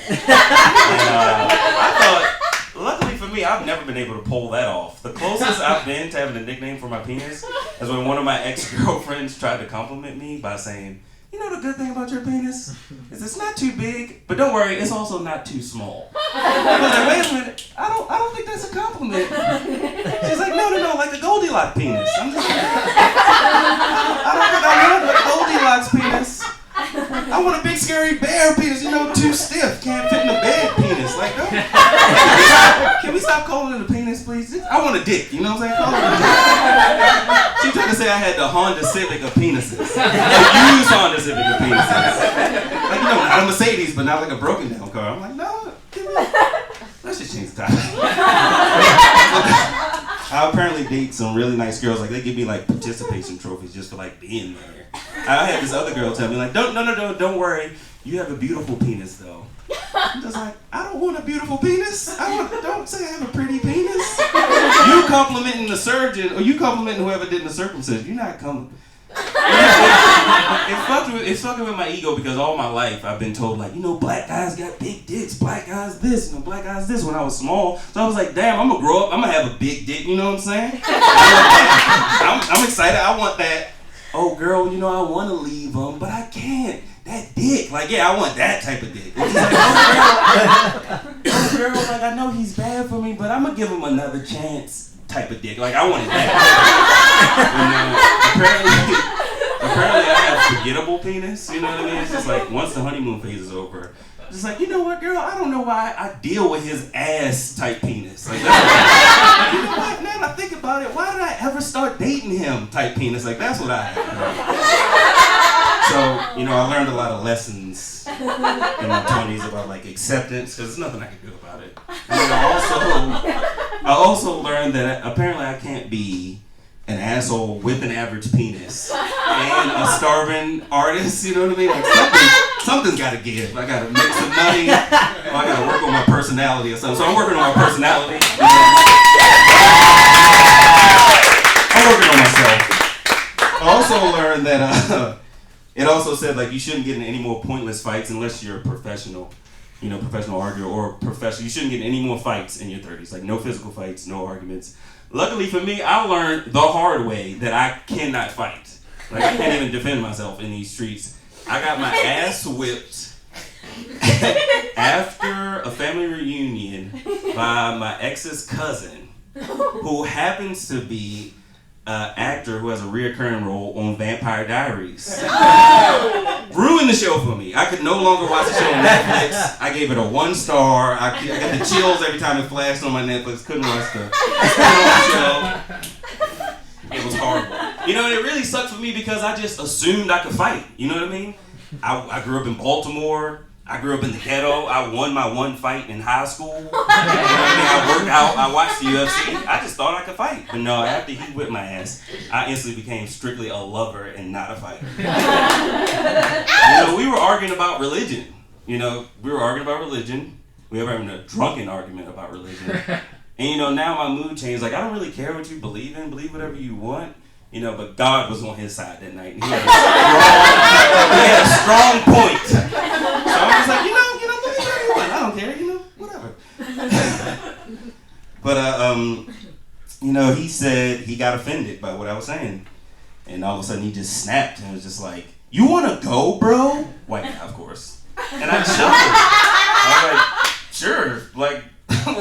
I thought, luckily for me, I've never been able to pull that off. The closest I've been to having a nickname for my penis is when one of my ex-girlfriends tried to compliment me by saying, "You know the good thing about your penis is it's not too big, but don't worry, it's also not too small." I was like, wait a minute, I don't think that's a compliment. She's like, no, like the Goldilocks penis. I'm just like, I don't think I want a Goldilocks penis. I want a big scary bear penis, too stiff, can't fit in a bed penis. Like, no. Can we stop calling it a penis, please? I want a dick, you know what I'm saying? Call it a dick. She tried to say I had the Honda Civic of penises. A used Honda Civic of penises. Like, not a Mercedes, but not like a broken down car. I'm like, no, let's just change the topic. I apparently date some really nice girls. Like, they give me like participation trophies just for like being there. I had this other girl tell me like, don't worry, you have a beautiful penis though. I'm just like, I don't want a beautiful penis. Don't say I have a pretty penis. You complimenting the surgeon, or you complimenting whoever did the circumcision. You're not complimenting. It's fucking with my ego because all my life I've been told like, black guys got big dicks, black guys this, black guys this when I was small. So I was like, damn, I'm gonna grow up, I'm gonna have a big dick, you know what I'm saying? I'm excited, I want that. Oh girl, I wanna leave him, but I can't. That dick, like I want that type of dick. It's like, oh girl, like I know he's bad for me, but I'm gonna give him another chance. Type of dick, like I wanted that. Apparently I have forgettable penis. You know what I mean? It's just like once the honeymoon phase is over, just like, you know what, girl? I don't know why I deal with his ass type penis. Like that's you know what? Now that I think about it, why did I ever start dating him type penis? Like that's what I have. So I learned a lot of lessons in my 20s about like acceptance, because there's nothing I can do about it. And I also learned that apparently I can't be an asshole with an average penis and a starving artist. You know what I mean? Like something's got to give. I got to make some money, or I got to work on my personality or something. So I'm working on my personality. I'm working on myself. I also learned that. It also said like you shouldn't get in any more pointless fights unless you're a professional, professional arguer or professional. You shouldn't get in any more fights in your 30s. Like no physical fights, no arguments. Luckily for me, I learned the hard way that I cannot fight. Like I can't even defend myself in these streets. I got my ass whipped after a family reunion by my ex's cousin, who happens to be actor who has a reoccurring role on Vampire Diaries. Ruined the show for me. I could no longer watch the show on Netflix. I gave it a 1 star. I got the chills every time it flashed on my Netflix. Couldn't watch the show. It was horrible. And it really sucked for me because I just assumed I could fight. You know what I mean? I grew up in Baltimore. I grew up in the ghetto. I won my one fight in high school. You know what I mean? I worked out. I watched the UFC. I just thought I could fight. But no, after he whipped my ass, I instantly became strictly a lover and not a fighter. We were arguing about religion. We were arguing about religion. We were having a drunken argument about religion. And now my mood changed. Like, I don't really care what you believe in. Believe whatever you want. But God was on his side that night. And he had a strong point. So I was like, believe whatever you want. I don't care, whatever. But, he said he got offended by what I was saying. And all of a sudden he just snapped and was just like, you want to go, bro? White guy, of course. And I chuckled. I was like, sure, like,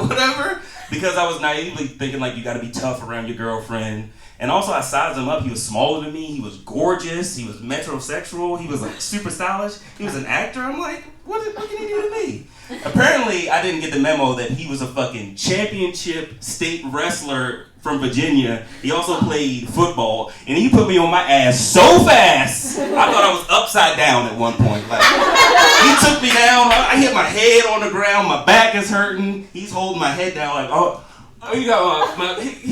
whatever. Because I was naively thinking, like, you got to be tough around your girlfriend. And also, I sized him up. He was smaller than me. He was gorgeous. He was metrosexual. He was, like, super stylish. He was an actor. I'm like, what can he do to me? Apparently, I didn't get the memo that he was a fucking championship state wrestler from Virginia. He also played football. And he put me on my ass so fast, I thought I was upside down at one point. Like, he took me down. I hit my head on the ground. My back is hurting. He's holding my head down like, he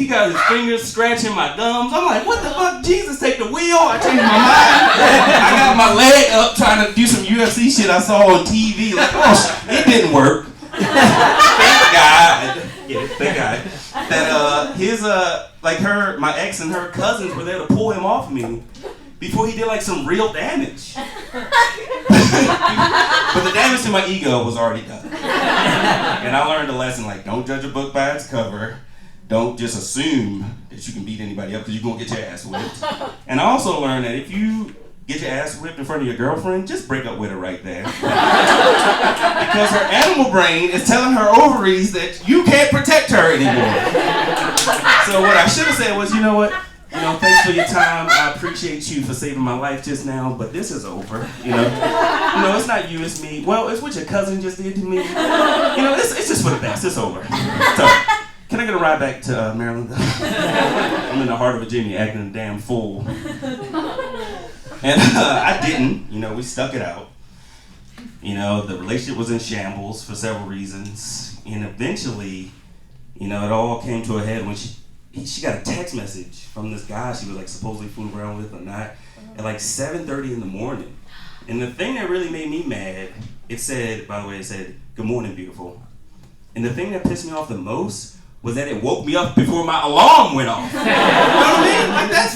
got his fingers scratching my gums. I'm like, what the fuck? Jesus, take the wheel. I changed my mind. I got my leg up trying to do some UFC shit I saw on TV. Like, it didn't work. Thank God. Yeah, thank God. That my ex and her cousins were there to pull him off me before he did like some real damage. But the damage to my ego was already done. And I learned a lesson, like, don't judge a book by its cover. Don't just assume that you can beat anybody up because you're going to get your ass whipped. And I also learned that if you get your ass whipped in front of your girlfriend, just break up with her right there. Because her animal brain is telling her ovaries that you can't protect her anymore. So what I should have said was, you know what? Thanks for your time. I appreciate you for saving my life just now, but this is over. It's not you, it's me. Well, it's what your cousin just did to me. It's just for the best. It's over. So, can I get a ride back to Maryland? I'm in the heart of Virginia, acting a damn fool. And I didn't. We stuck it out. The relationship was in shambles for several reasons, and eventually, it all came to a head when she got a text message from this guy she was like supposedly fooling around with or not at like 7:30 in the morning. And the thing that really made me mad, it said, good morning, beautiful. And the thing that pissed me off the most was that it woke me up before my alarm went off. You know what I mean? Like, that's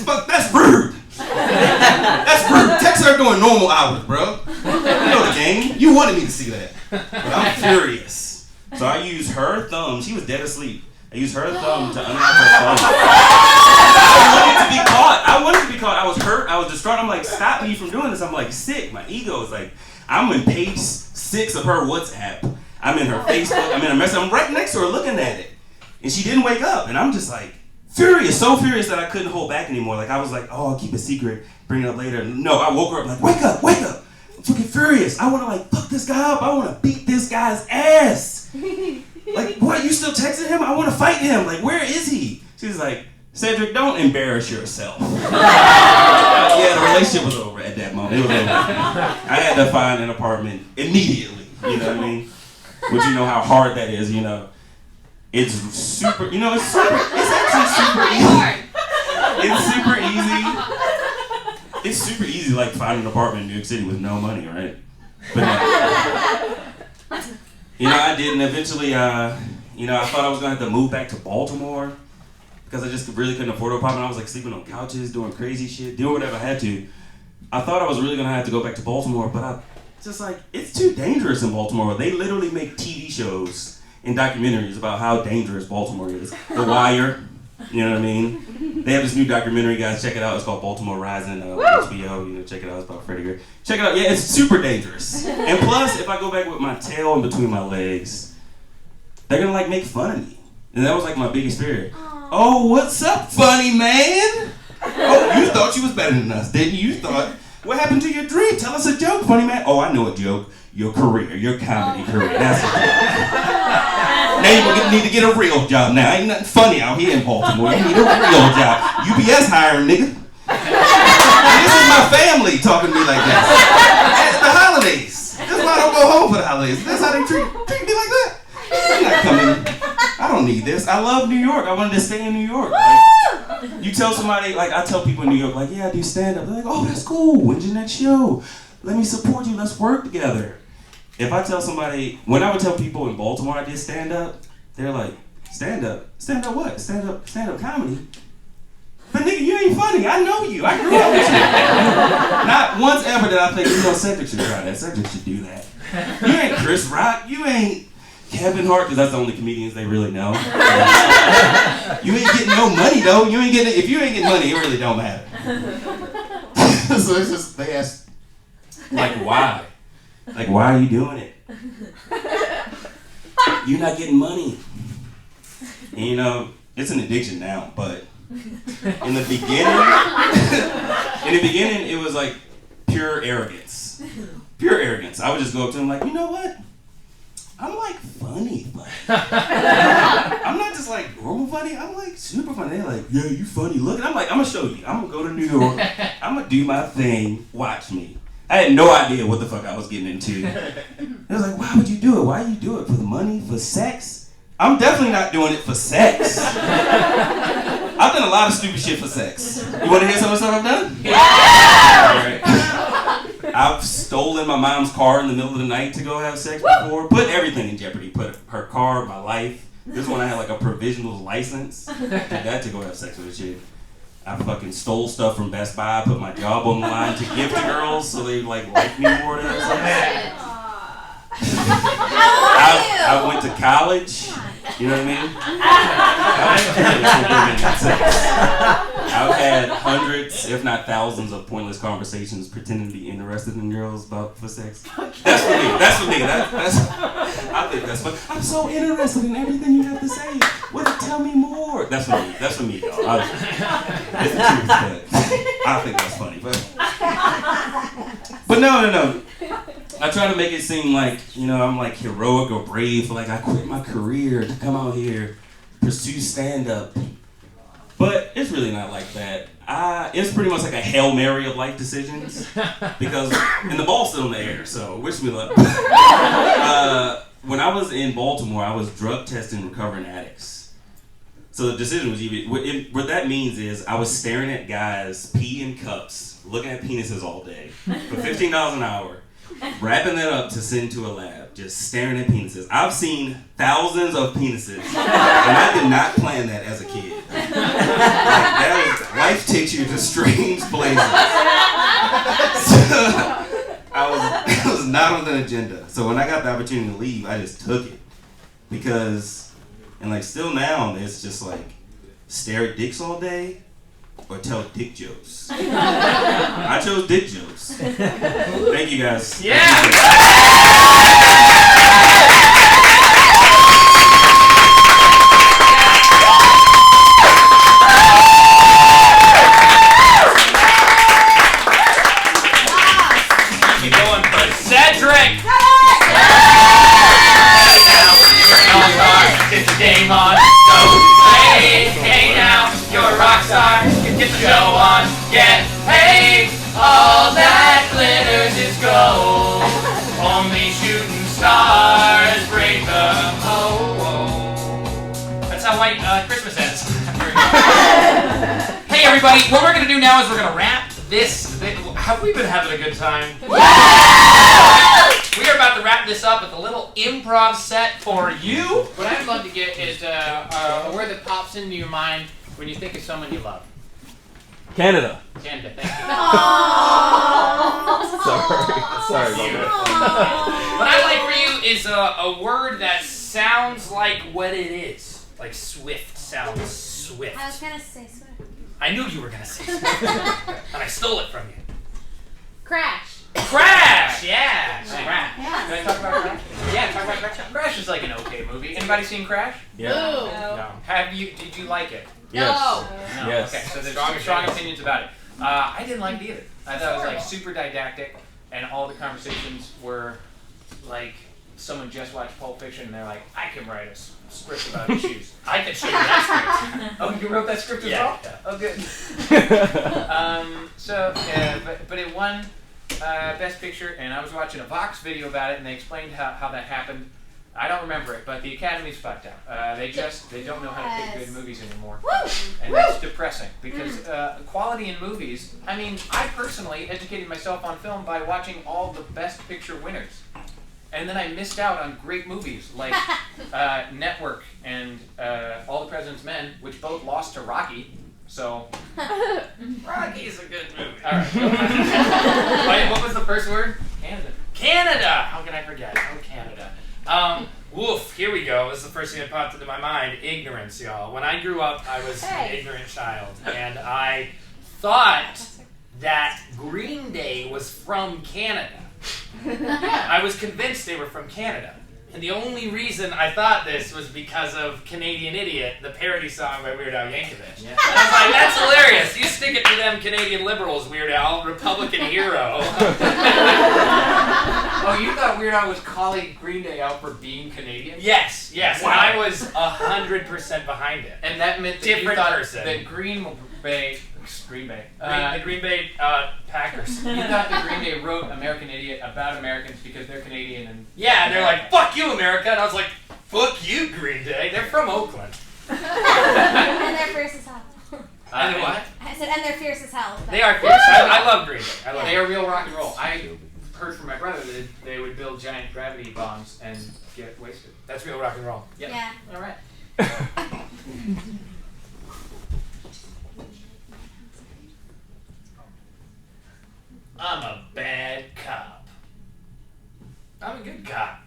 rude. That's rude. Text her during normal hours, bro. You know the game. You wanted me to see that. But I'm furious. So I used her thumb. She was dead asleep. I used her thumb to unlock her phone. I wanted to be caught. I was hurt. I was distraught. I'm like, stop me from doing this. I'm like sick. My ego is like, I'm in page 6 of her WhatsApp. I'm in her Facebook. I'm in her message. I'm right next to her looking at it. And she didn't wake up. And I'm just like furious. So furious that I couldn't hold back anymore. Like I was like, I'll keep it secret. Bring it up later. No, I woke her up like, wake up. I'm fucking furious. I want to like fuck this guy up. I want to beat this guy's ass. Like, what? You still texting him? I want to fight him. Like, where is he? She's like, Cedrick, don't embarrass yourself. Yeah, the relationship was over at that moment. It was over. I had to find an apartment immediately. You know what I mean? But you know how hard that is, It's super, it's actually super easy. It's super easy. It's super easy, like, finding an apartment in New York City with no money, right? But I did, and eventually, I thought I was going to have to move back to Baltimore because I just really couldn't afford an apartment. I was, like, sleeping on couches, doing crazy shit, doing whatever I had to. I thought I was really going to have to go back to Baltimore, but it's too dangerous in Baltimore. They literally make TV shows and documentaries about how dangerous Baltimore is. The Wire, you know what I mean? They have this new documentary, guys. Check it out. It's called Baltimore Rising. HBO. Check it out. It's about Freddie Gray. Check it out. Yeah, it's super dangerous. And plus, if I go back with my tail in between my legs, they're gonna like make fun of me. And that was like my biggest fear. Oh, what's up, funny man? Oh, you thought you was better than us, didn't you? You thought, what happened to your dream? Tell us a joke, funny man. Oh, I know a joke. Your career, your comedy career. That's a joke. Now you need to get a real job now. Ain't nothing funny out here in Baltimore. You need a real job. UPS hiring, nigga. This is my family talking to me like that. At the holidays. This is I don't go home for the holidays. That's how they treat me like that. I'm not coming. I don't need this. I love New York. I wanted to stay in New York. Like, you tell somebody, like I tell people in New York, like, yeah, I do stand up. They're like, oh, that's cool. When's your next show? Let me support you. Let's work together. If I tell somebody, when I would tell people in Baltimore I did stand up, they're like, stand up? Stand up what? Stand up comedy? But nigga, you ain't funny. I know you. I grew up with you. Not once ever did I think, Cedrick should try that. Cedrick should do that. You ain't Chris Rock. You ain't Kevin Hart, because that's the only comedians they really know. You ain't getting no money though. If you ain't getting money, it really don't matter. So it's just, they ask, like, why? Like, why are you doing it? You're not getting money. And it's an addiction now, but in the beginning, it was like pure arrogance. Pure arrogance. I would just go up to them like, you know what? I'm like funny, but I'm not just like normal funny. I'm like super funny. They're like, yeah, you funny. Look, and I'm like, I'm gonna show you. I'm gonna go to New York. I'm gonna do my thing. Watch me. I had no idea what the fuck I was getting into. They was like, why would you do it? Why you do it? For the money? For sex? I'm definitely not doing it for sex. I've done a lot of stupid shit for sex. You want to hear some of the stuff I've done? Yeah! Right. I've stolen my mom's car in the middle of the night to go have sex before. Put everything in jeopardy. Put her car, my life. This one I had like a provisional license. Did that to go have sex with a chick. I fucking stole stuff from Best Buy, put my job on the line to give to girls so they like me more than something. I went to college. You know what I mean? I've had hundreds, if not thousands, of pointless conversations pretending to be interested in girls for sex. That's for me. I think that's fun. I'm so interested in everything you have to say. Tell me more. That's for me. That's for me, y'all. It's the truth, but I think that's funny. But no. I try to make it seem like, I'm like heroic or brave. Like I quit my career to come out here, pursue stand-up. But it's really not like that. It's pretty much like a Hail Mary of life decisions. And the ball's still in the air, so wish me luck. When I was in Baltimore, I was drug testing recovering addicts. So the decision was what that means is I was staring at guys pee in cups, looking at penises all day for $15 an hour. Wrapping that up to send to a lab, just staring at penises. I've seen thousands of penises, and I did not plan that as a kid. Life takes you to strange places. I was not on the agenda. So when I got the opportunity to leave, I just took it. Still now, it's just like, stare at dicks all day, or tell dick jokes. I chose dick jokes. Thank you guys. Yeah! Keep going for Cedrick! Get the game on, go play. Hey now, you're a rock star. Get the show on, get paid. All that glitters is gold. Only shooting stars break the mold. That's how white Christmas ends. Hey everybody, what we're gonna do now is we're gonna wrap this. Have we been having a good time? We are about to wrap this up with a little improv set for you. What I'd love to get is a word that pops into your mind when you think of someone you love. Canada. Canada, thank you. Sorry about that. What I'd like for you is a word that sounds like what it is. Like swift sounds swift. I was gonna say swift. I knew you were gonna say swift. And I stole it from you. Crash. Crash! Yeah! Crash. Yeah. Can I talk about Crash? Yeah, talk about Crash. Crash is like an okay movie. Anybody seen Crash? Yeah. No. Did you like it? Yes. No. Yes. Okay, so there's strong opinions about it. I didn't like it either. I thought it was like super didactic, and all the conversations were like someone just watched Pulp Fiction and they're like, I can write a script about issues. I can show you that script. Oh, you wrote that script as well? Yeah. Oh, good. But it won Best Picture, and I was watching a Vox video about it, and they explained how that happened. I don't remember it, but the Academy's fucked up. They don't know how to pick good movies anymore. And that's depressing, because quality in movies, I mean, I personally educated myself on film by watching all the Best Picture winners. And then I missed out on great movies like Network and All the President's Men, which both lost to Rocky. So, Rocky's a good movie. all right. Wait, what was the first word? Canada. Canada! How can I forget? Oh, Canada. Woof, here we go. This is the first thing that popped into my mind. Ignorance, y'all. When I grew up, I was an ignorant child. And I thought that Green Day was from Canada. I was convinced they were from Canada. And the only reason I thought this was because of Canadian Idiot, the parody song by Weird Al Yankovic. Yeah. And I was like, that's hilarious. You stick it to them Canadian liberals, Weird Al, Republican hero. Oh, you thought Weird Al was calling Green Day out for being Canadian? Yes. Wow. And I was 100% behind it. And that meant that Different you thought person. that Green Bay. The Green Bay Packers. You thought that Green Day wrote American Idiot about Americans because they're Canadian and... Yeah, and they're like, fuck you, America. And I was like, fuck you, Green Day. They're from Oakland. And they're fierce as hell. And what? I said, and they're fierce as hell. They are fierce. I love Green Day. They are real rock and roll. I heard from my brother that they would build giant gravity bombs and get wasted. That's real rock and roll. Yep. Yeah. All right. I'm a bad cop. I'm a good cop.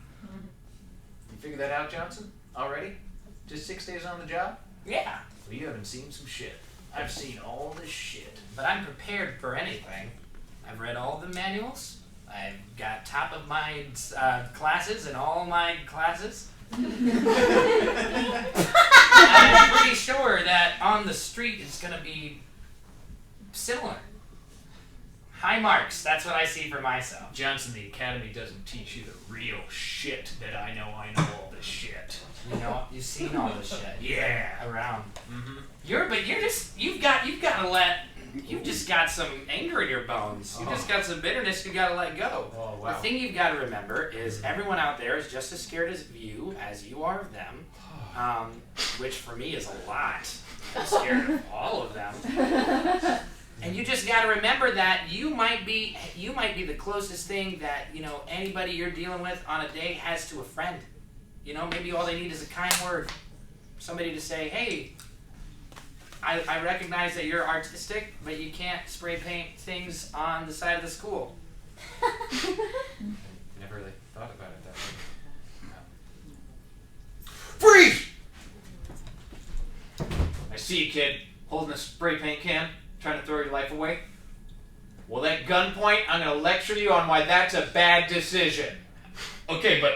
You figured that out, Johnson? Already? Just 6 days on the job? Yeah. Well, you haven't seen some shit. I've seen all this shit, but I'm prepared for anything. I've read all the manuals. I've got top of my classes in all my classes. I'm pretty sure that on the street it's going to be similar. High marks, that's what I see for myself. Johnson, the Academy doesn't teach you the real shit that I know all this shit. You know, you've seen all this shit. Yeah. Around. Mm-hmm. You've just got some anger in your bones. You've just got some bitterness you gotta let go. Oh, wow. The thing you've got to remember is everyone out there is just as scared of you as you are of them. Which for me is a lot. I'm scared of all of them. And you just got to remember that you might be the closest thing that, you know, anybody you're dealing with on a day has to a friend. You know, maybe all they need is a kind word. Somebody to say, hey, I recognize that you're artistic, but you can't spray paint things on the side of the school. Never really thought about it that way. No. Freeze! I see you, kid, holding a spray paint can, trying to throw your life away. Well, at gunpoint, I'm going to lecture you on why that's a bad decision. Okay, but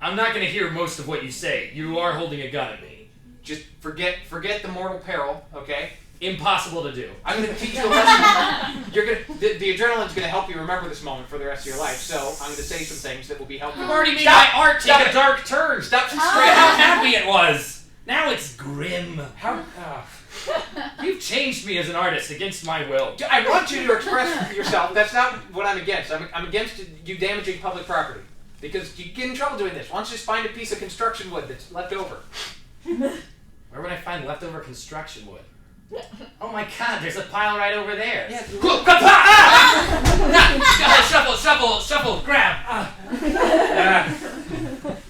I'm not going to hear most of what you say. You are holding a gun at me. Just forget the mortal peril, okay? Impossible to do. I'm going to teach you a lesson. The adrenaline's going to help you remember this moment for the rest of your life. So I'm going to say some things that will be helpful. You've already made my art take a dark turn. Stop Look at how happy it was. Now it's grim. How? You've changed me as an artist against my will. I want you to express yourself. That's not what I'm against. I'm against you damaging public property. Because you get in trouble doing this. Why don't you just find a piece of construction wood that's left over? Where would I find leftover construction wood? Oh my god, there's a pile right over there. Yeah. Shuffle, grab.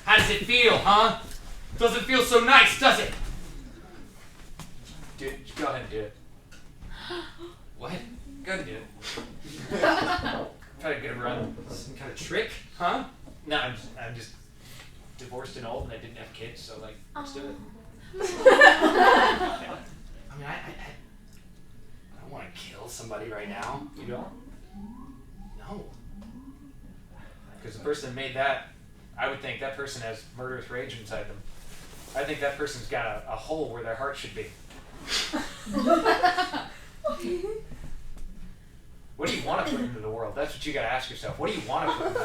How does it feel, huh? Doesn't feel so nice, does it? Dude, go ahead and do it. What? Go ahead and do it. Try to get a run. Some kind of trick, huh? No, I'm just divorced and old, and I didn't have kids, so like, let's do it. I mean, I don't want to kill somebody right now. You don't? No. Because the person that made that, I would think that person has murderous rage inside them. I think that person's got a hole where their heart should be. What do you want to put into the world? That's what you got to ask yourself. What do you want to put into the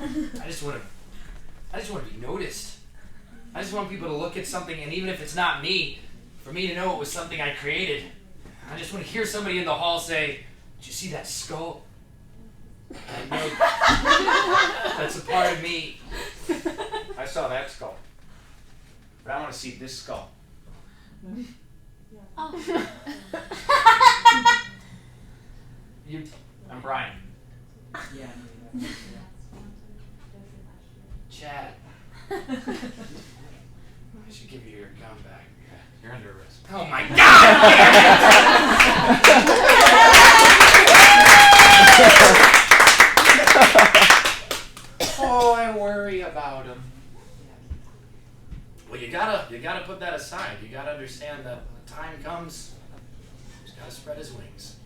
world? I just want to be noticed. I just want people to look at something, and even if it's not me, for me to know it was something I created. I just want to hear somebody in the hall say, Did you see that skull? I know that's a part of me. I saw that skull. But I want to see this skull. Oh. I'm Brian. Chad. I should give you your gun back. You're under arrest. Oh my God! Oh, I worry about him. Well, you gotta put that aside. You gotta understand that when the time comes, he's gotta spread his wings.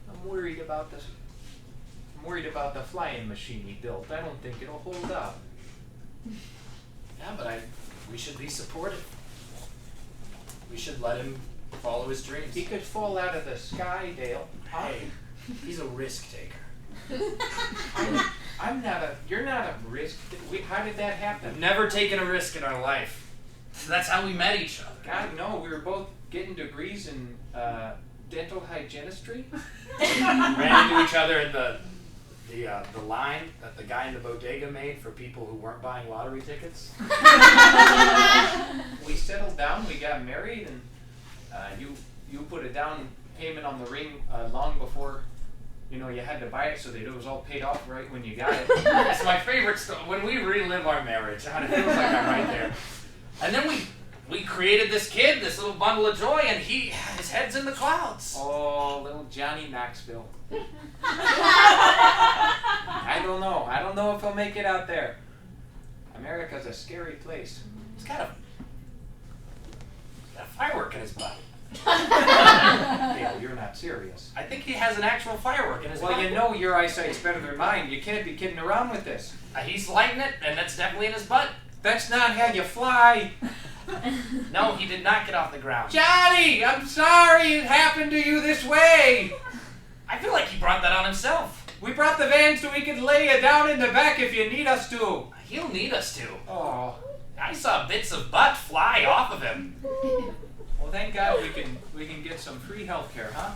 I'm worried about this. I'm worried about the flying machine he built. I don't think it'll hold up. Yeah, but we should be supportive. We should let him follow his dreams. He could fall out of the sky, Dale. Hey, he's a risk taker. I'm not a. You're not a risk. How did that happen? We've never taken a risk in our life. That's how we met each other. God, no. We were both getting degrees in dental hygienistry. Ran into each other in the line that the guy in the bodega made for people who weren't buying lottery tickets. We settled down. We got married, and you put a down payment on the ring long before. You know, you had to buy it so that it was all paid off right when you got it. It's my favorite story. When we relive our marriage, it feels like I'm right there. And then we created this kid, this little bundle of joy, and his head's in the clouds. Oh, little Johnny Knoxville. I don't know. I don't know if he'll make it out there. America's a scary place. He's got a firework in his butt. Dale, you're not serious. I think he has an actual firework in his butt. Well, you know your eyesight's better than mine. You can't be kidding around with this. He's lighting it, and that's definitely in his butt. That's not how you fly. No, he did not get off the ground. Johnny, I'm sorry it happened to you this way. I feel like he brought that on himself. We brought the van so we could lay you down in the back if you need us to. He'll need us to. Oh, I saw bits of butt fly off of him. well, thank God we can get some free health care, huh?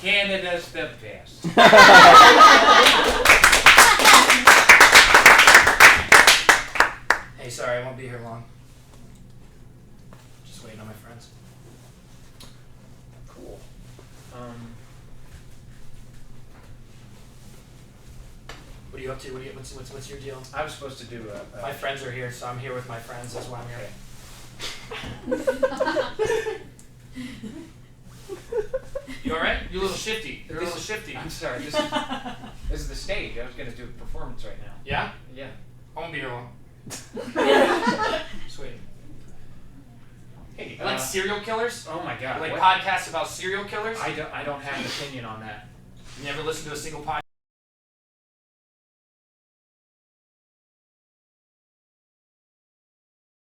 Canada's the best. Hey, sorry, I won't be here long. Just waiting on my friends. Cool. What are you up to? What's your deal? I was supposed to do a My friends are here, so I'm here with my friends. That's why I'm here. You alright? You a little shifty. You're a little shifty. I'm sorry. This is the stage. I was going to do a performance right now. Yeah? Yeah. I won't be here long. Sweet. Hey, You like serial killers? Oh my God. You like what? podcasts about serial killers? I don't have an opinion on that. You never listen to a single podcast?